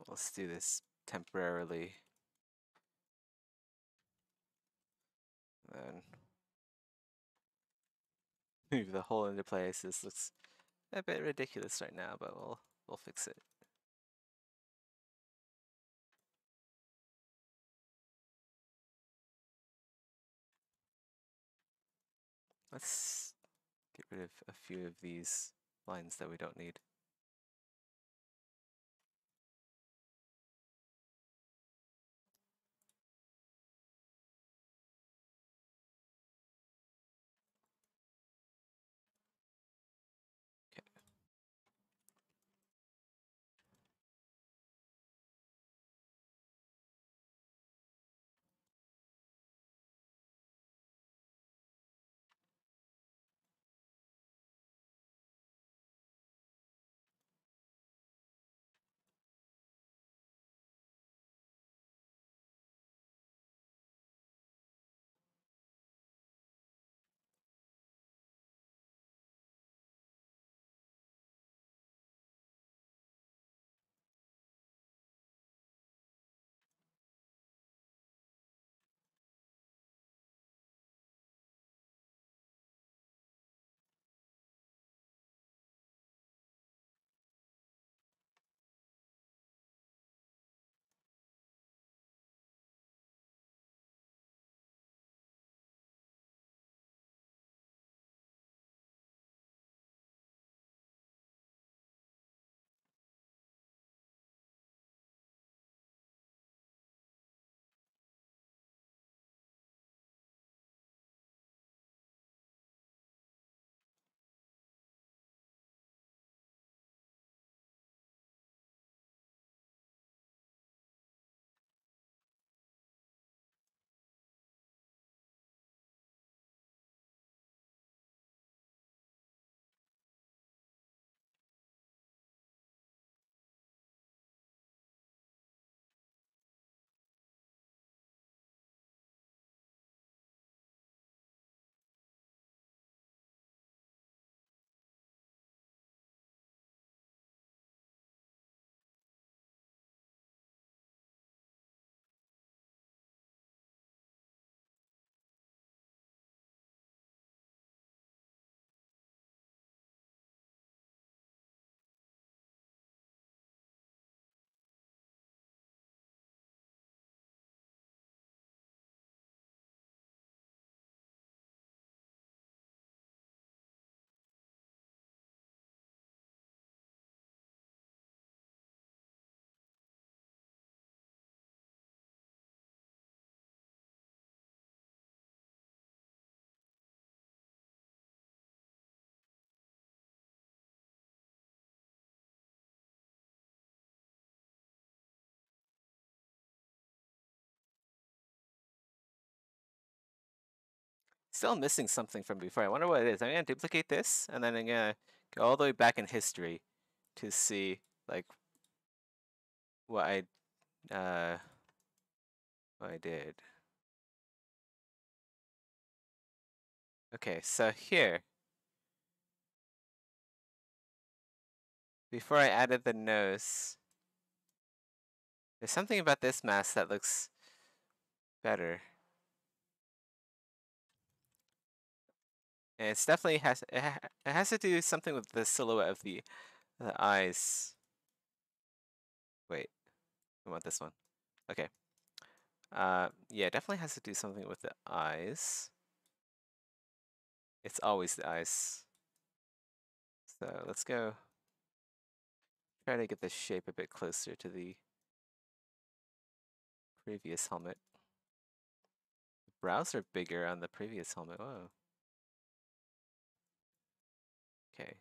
Let's do this temporarily. Then move the hole into place. This looks a bit ridiculous right now, but we'll fix it. Let's get rid of a few of these lines that we don't need. Still missing something from before. I wonder what it is. I'm gonna duplicate this, and then I'm gonna go all the way back in history to see like what what I did. Okay, so here, before I added the nose, there's something about this mask that looks better. And it's definitely it has to do something with the silhouette of the eyes. Wait, I want this one. Okay. Yeah, it definitely has to do something with the eyes. It's always the eyes. So let's go try to get the shape a bit closer to the previous helmet. The brows are bigger on the previous helmet. Whoa. Okay.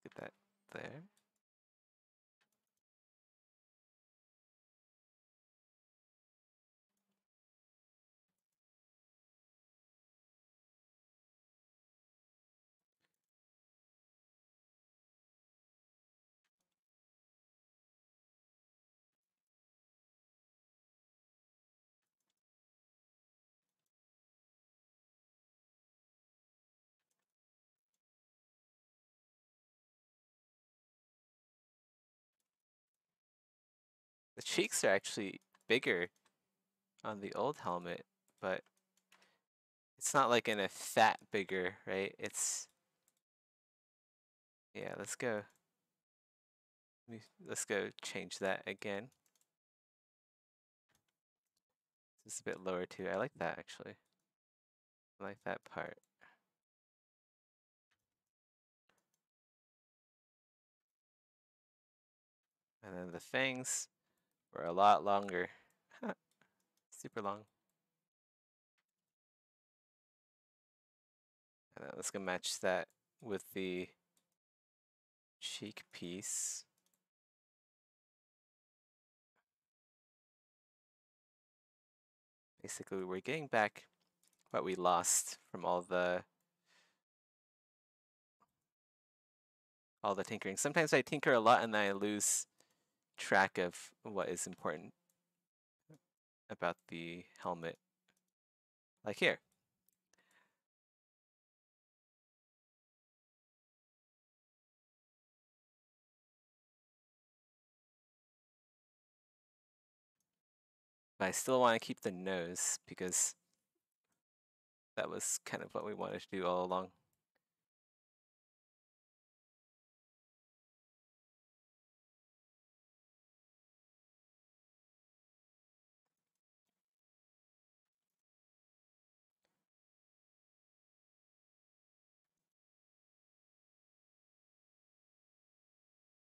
Let's get that there. cheeks are actually bigger on the old helmet, but it's not like in a fat bigger, right? It's, yeah, let's go change that again. This is a bit lower too. I like that actually. I like that part. And then the fangs were a lot longer. Super long. And then let's go match that with the cheek piece. Basically, we're getting back what we lost from all the tinkering. Sometimes I tinker a lot and then I lose track of what is important about the helmet. Like here. But I still want to keep the nose because that was kind of what we wanted to do all along.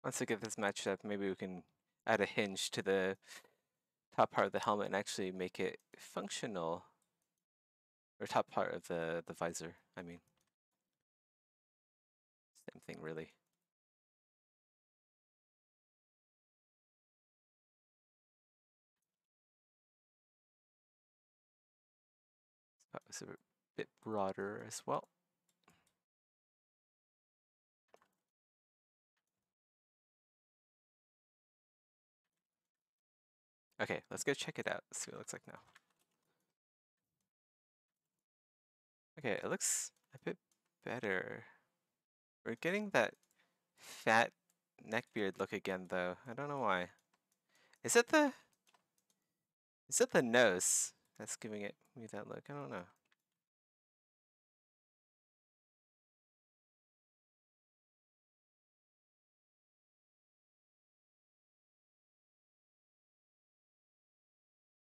Once we get this matched up, maybe we can add a hinge to the top part of the helmet and actually make it functional. Or top part of the visor, I mean. Same thing, really. That was a bit broader as well. Okay, let's go check it out. See what it looks like now. Okay, it looks a bit better. We're getting that fat neckbeard look again, though. I don't know why. Is it the nose that's giving me that look? I don't know.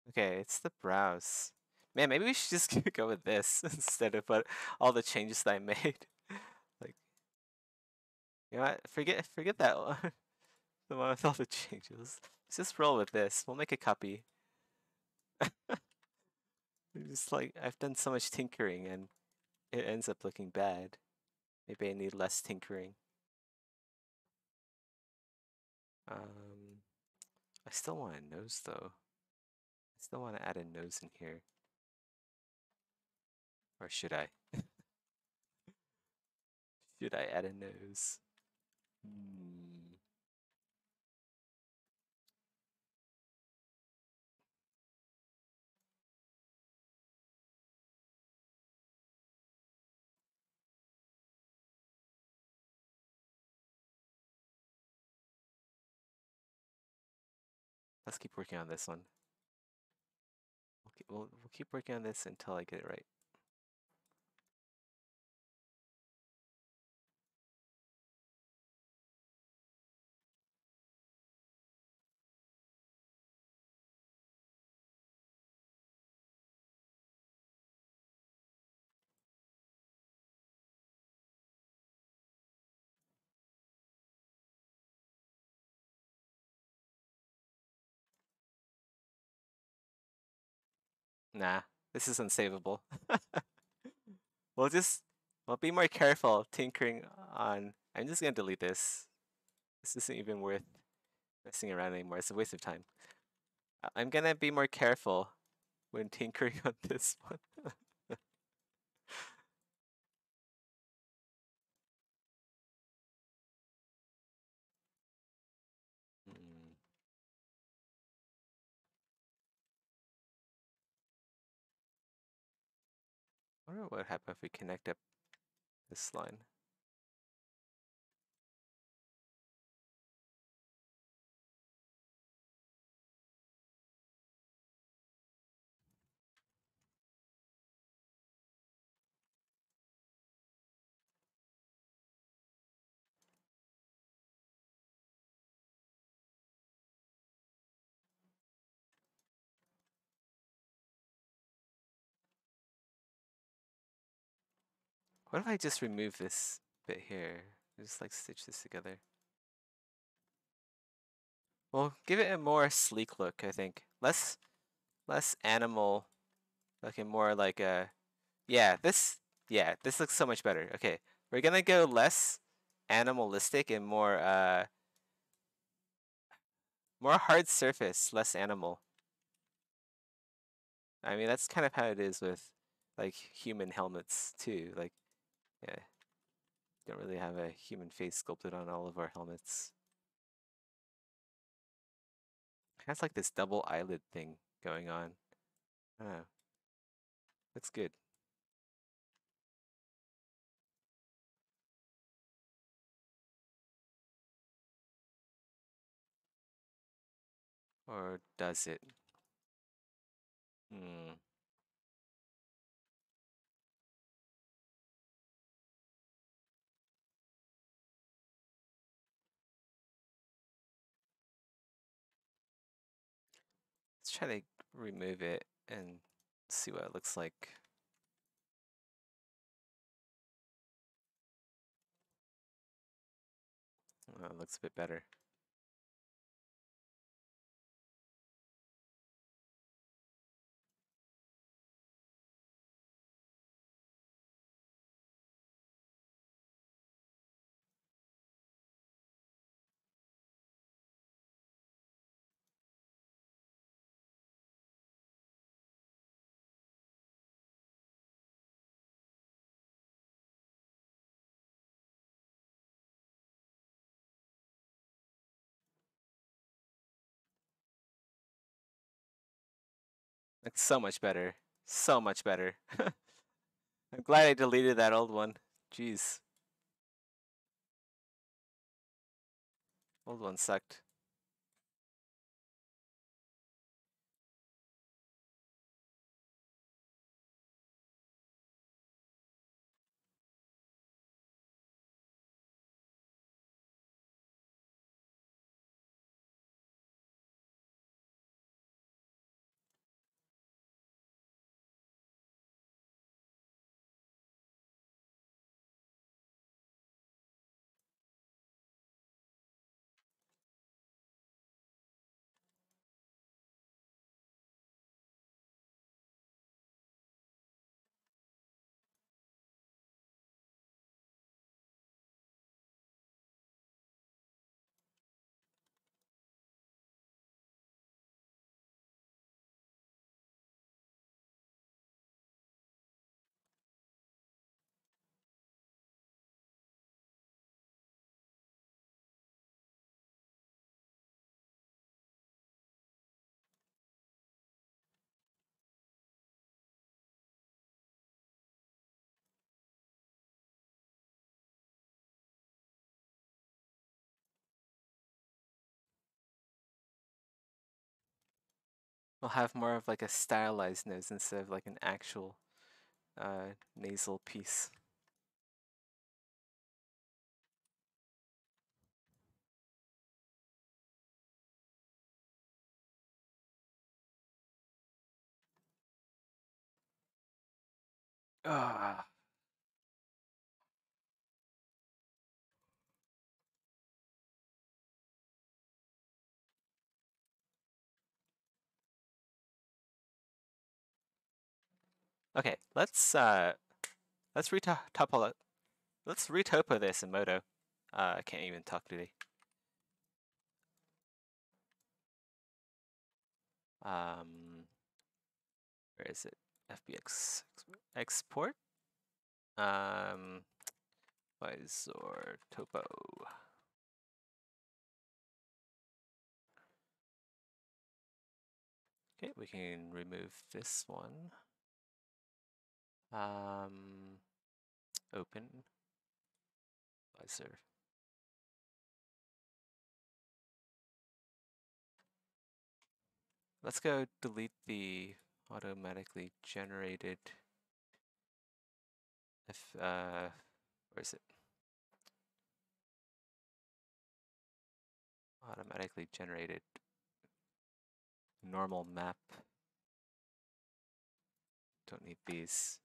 Okay, it's the brows. Man, maybe we should just go with this instead of all the changes that I made. Like, you know what? Forget that one. The one with all the changes. Let's just roll with this. We'll make a copy. Just like, I've done so much tinkering and it ends up looking bad. Maybe I need less tinkering. I still want a nose though. I still want to add a nose in here. Or should I? Should I add a nose? Let's keep working on this one. We'll keep working on this until I get it right. Nah, this is unsavable. We'll be more careful tinkering on. I'm just gonna delete this. This isn't even worth messing around anymore. It's a waste of time. I'm gonna be more careful when tinkering on this one. I wonder what would happen if we connect up this line. What if I just remove this bit here? Just like stitch this together. Well, give it a more sleek look, I think. Less animal, looking more like a this looks so much better. Okay. We're gonna go less animalistic and more hard surface, less animal. I mean, that's kind of how it is with like human helmets too. Like, yeah, don't really have a human face sculpted on all of our helmets. It has like this double eyelid thing going on. I don't know. That's good. Or does it? Hmm. Let's try to remove it and see what it looks like. Oh, it looks a bit better. It's so much better. So much better. I'm glad I deleted that old one. Jeez. Old one sucked. We'll have more of like a stylized nose instead of like an actual nasal piece. Ah. Okay, let's retopo let's retopo this in Modo. I can't even talk today. Where is it? FBX export. Visor topo. Okay, we can remove this one. Open visor. Let's go delete the automatically generated. Where is it? Automatically generated normal map. Don't need these.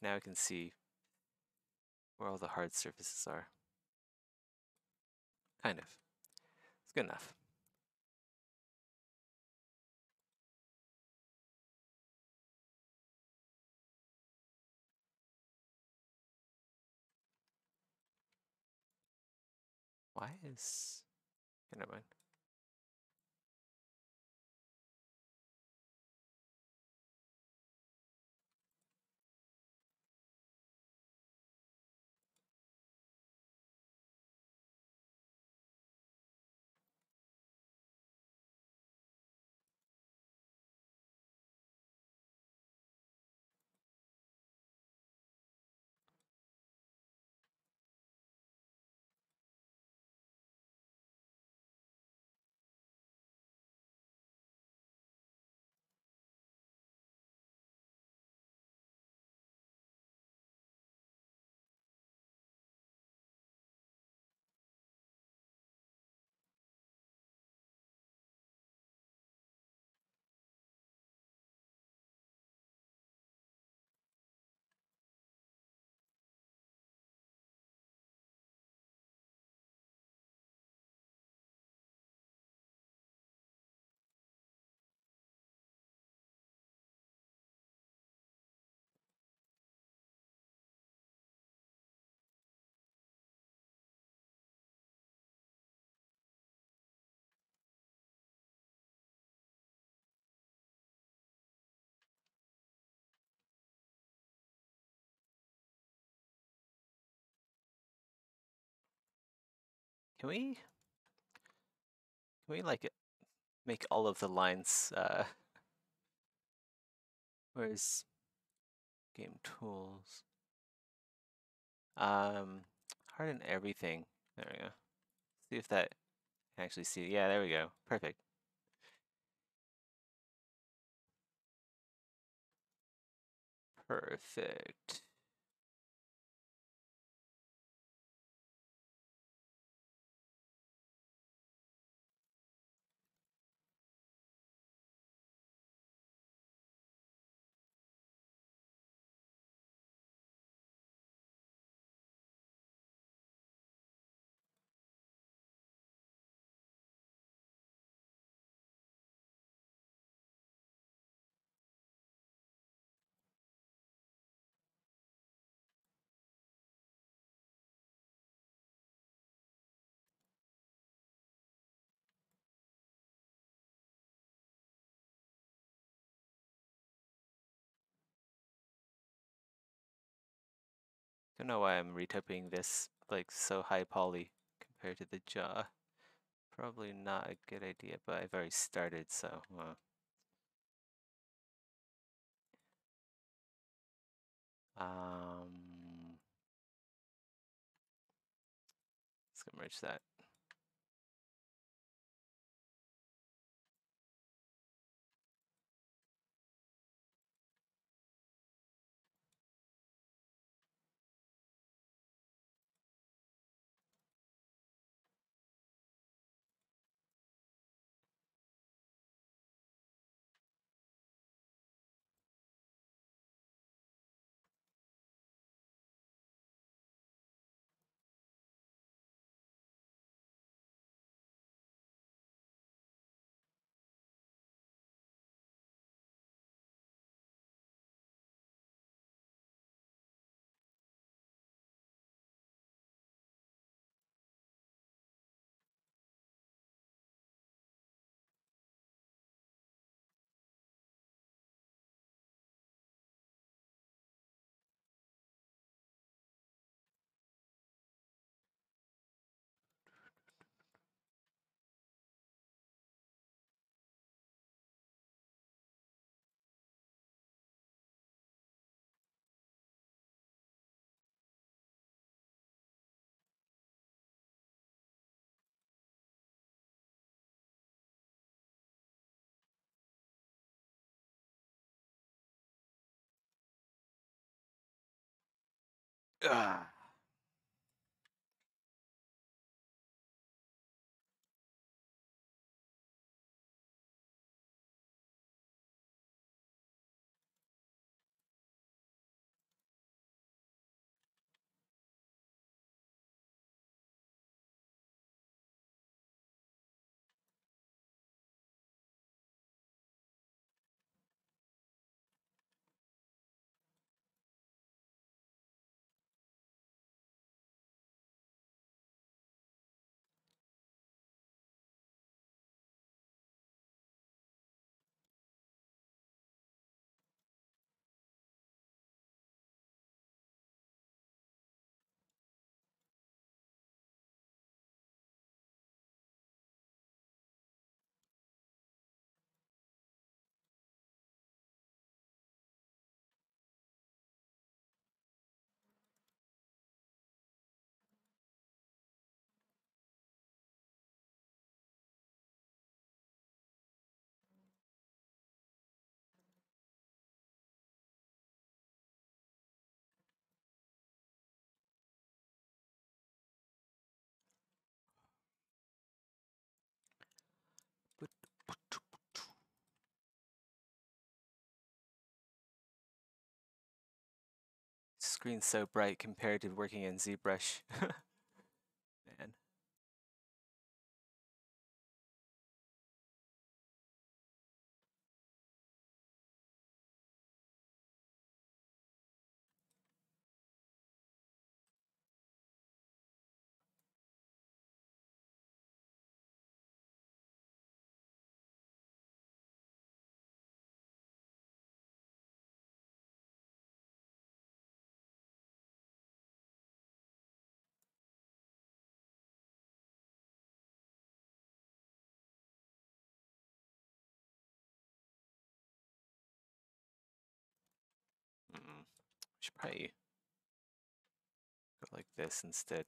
Now I can see where all the hard surfaces are. Kind of. It's good enough. Why is... Okay, never mind. Can we... Can we, like, make all of the lines, where's game tools? Harden everything. There we go. See if that can actually see. Yeah, there we go. Perfect. Perfect. Don't know why I'm retyping this like so high poly compared to the jaw. Probably not a good idea, but I've already started, so let's go merge that. Ah. screen's so bright compared to working in ZBrush. Man. Should probably go like this instead.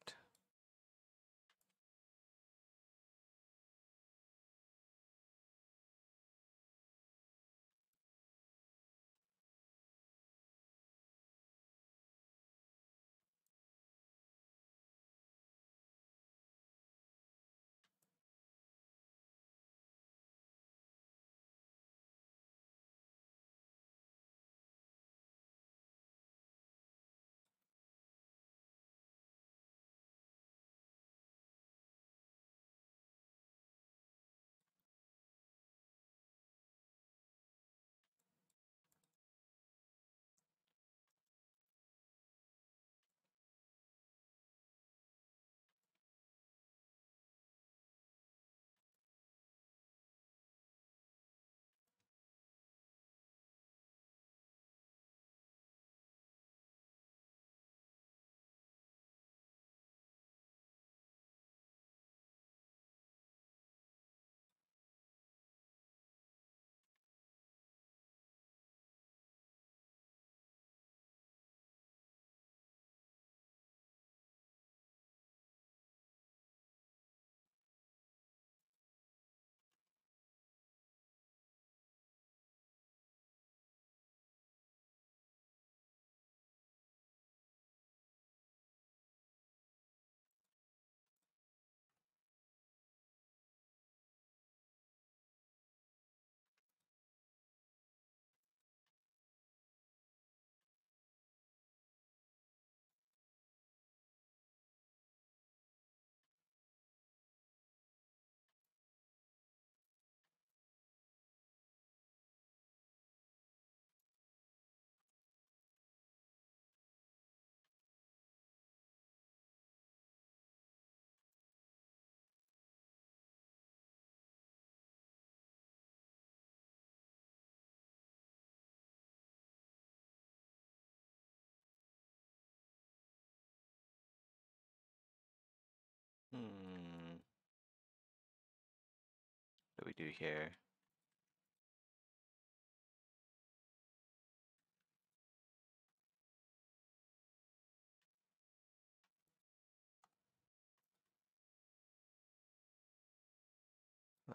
What do we do here?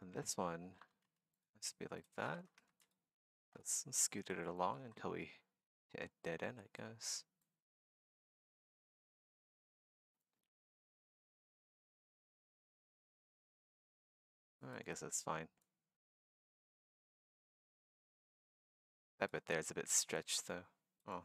On this one, let's be like that. Let's scoot it along until we hit a dead end, I guess. I guess that's fine. That bit there is a bit stretched though. Oh.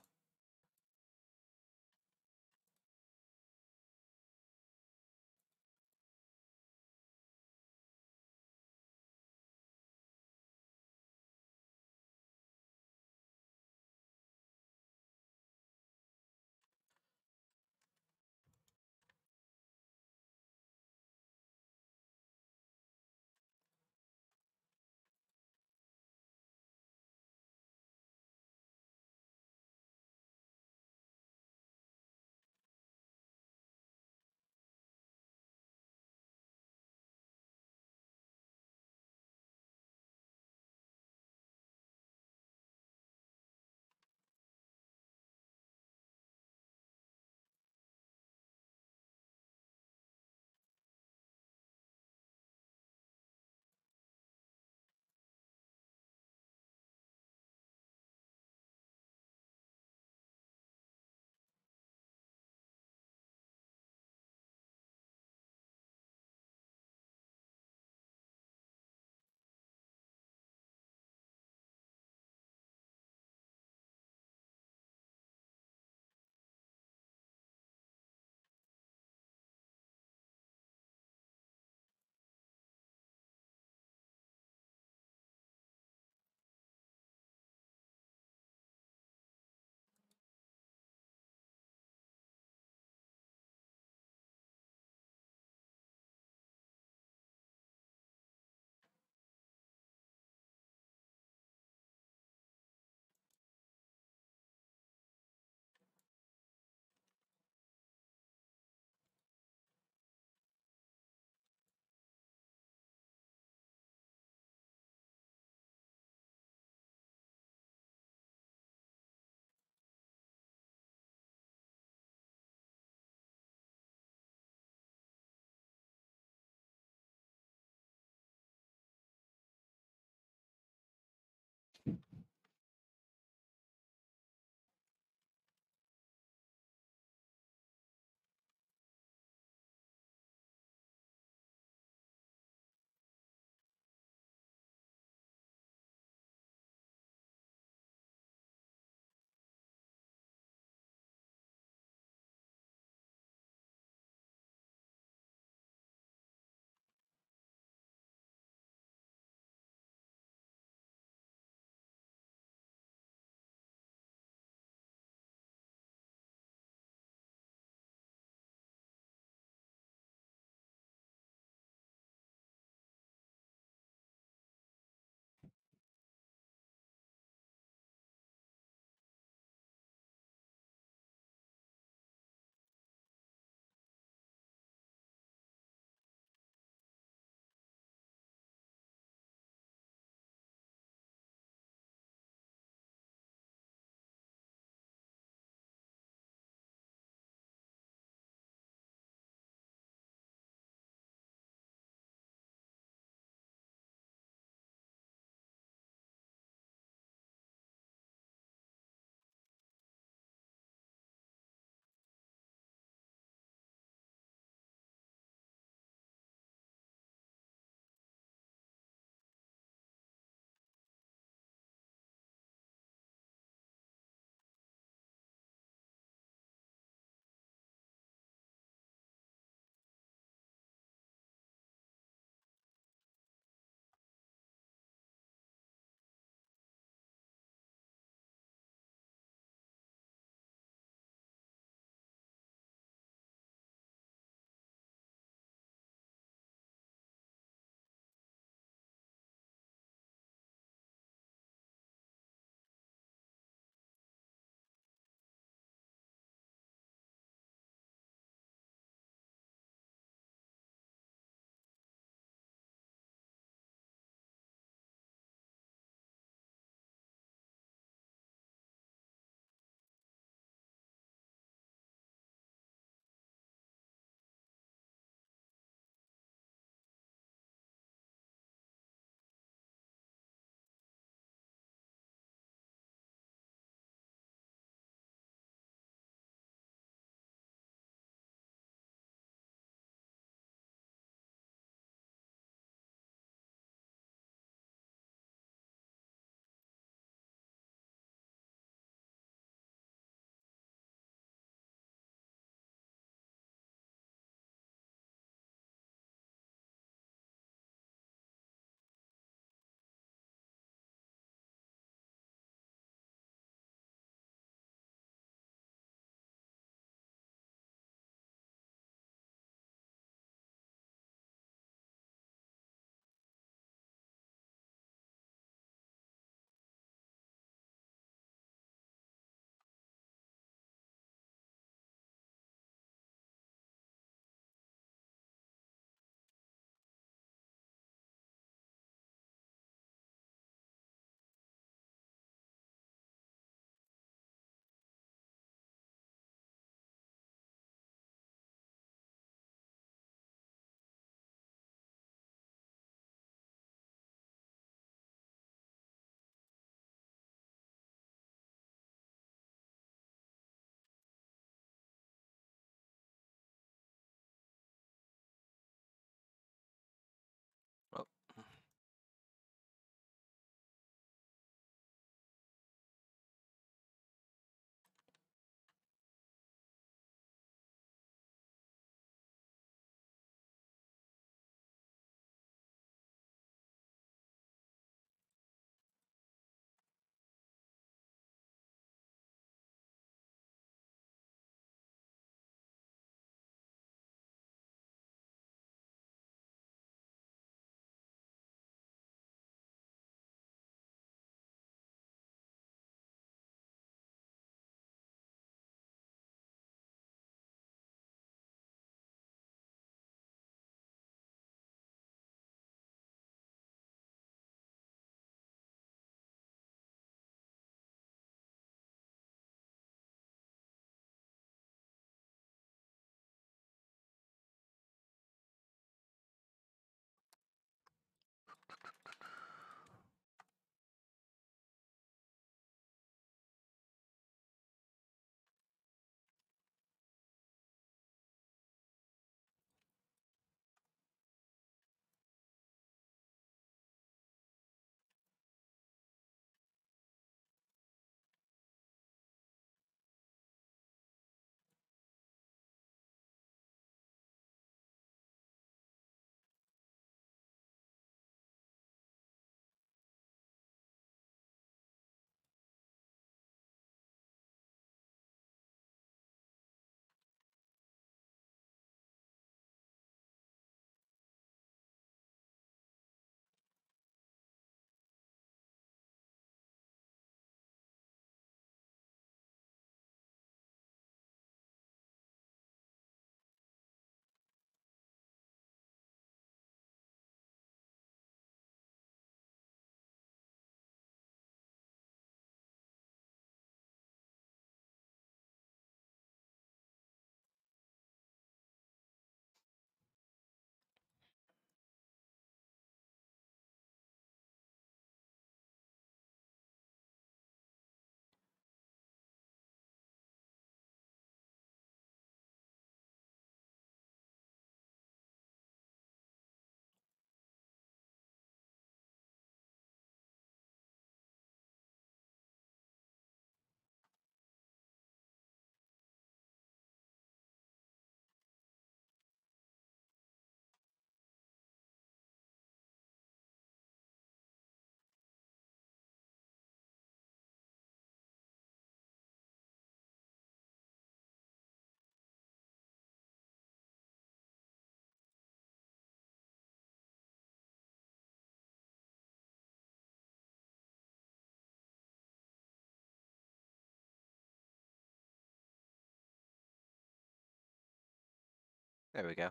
There we go.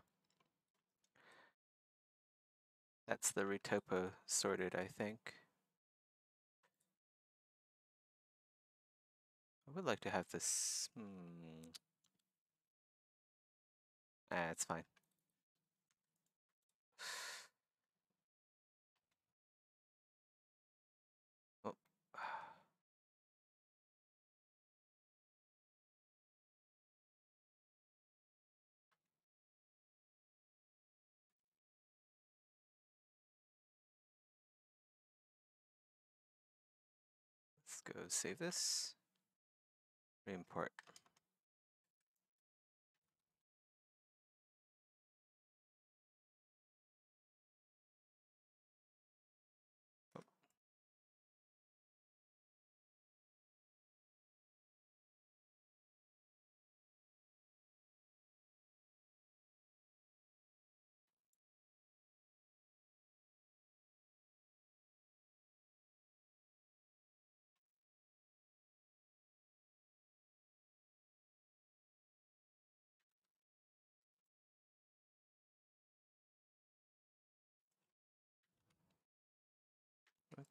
That's the retopo sorted, I think. I would like to have this. It's fine. Oh. Let's go save this. Re-import.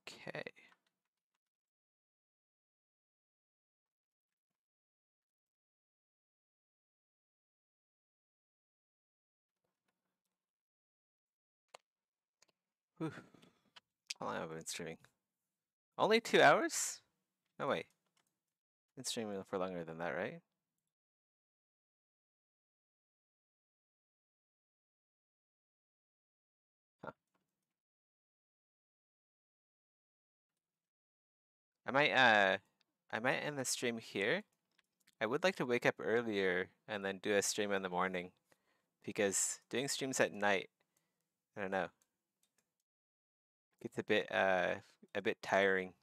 Okay. Whew. How long have I been streaming? Only 2 hours? No, wait. Been streaming for longer than that, right? Huh. I might end the stream here. I would like to wake up earlier and then do a stream in the morning because doing streams at night, I don't know, gets a bit tiring.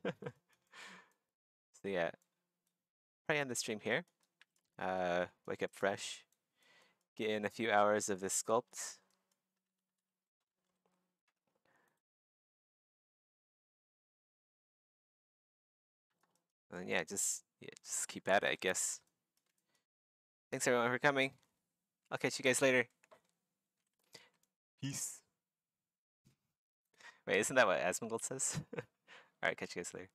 So yeah, probably end the stream here. Wake up fresh, get in a few hours of this sculpt. And yeah, just keep at it, I guess. Thanks everyone for coming. I'll catch you guys later. Peace. Wait, isn't that what Asmongold says? Alright, catch you guys later.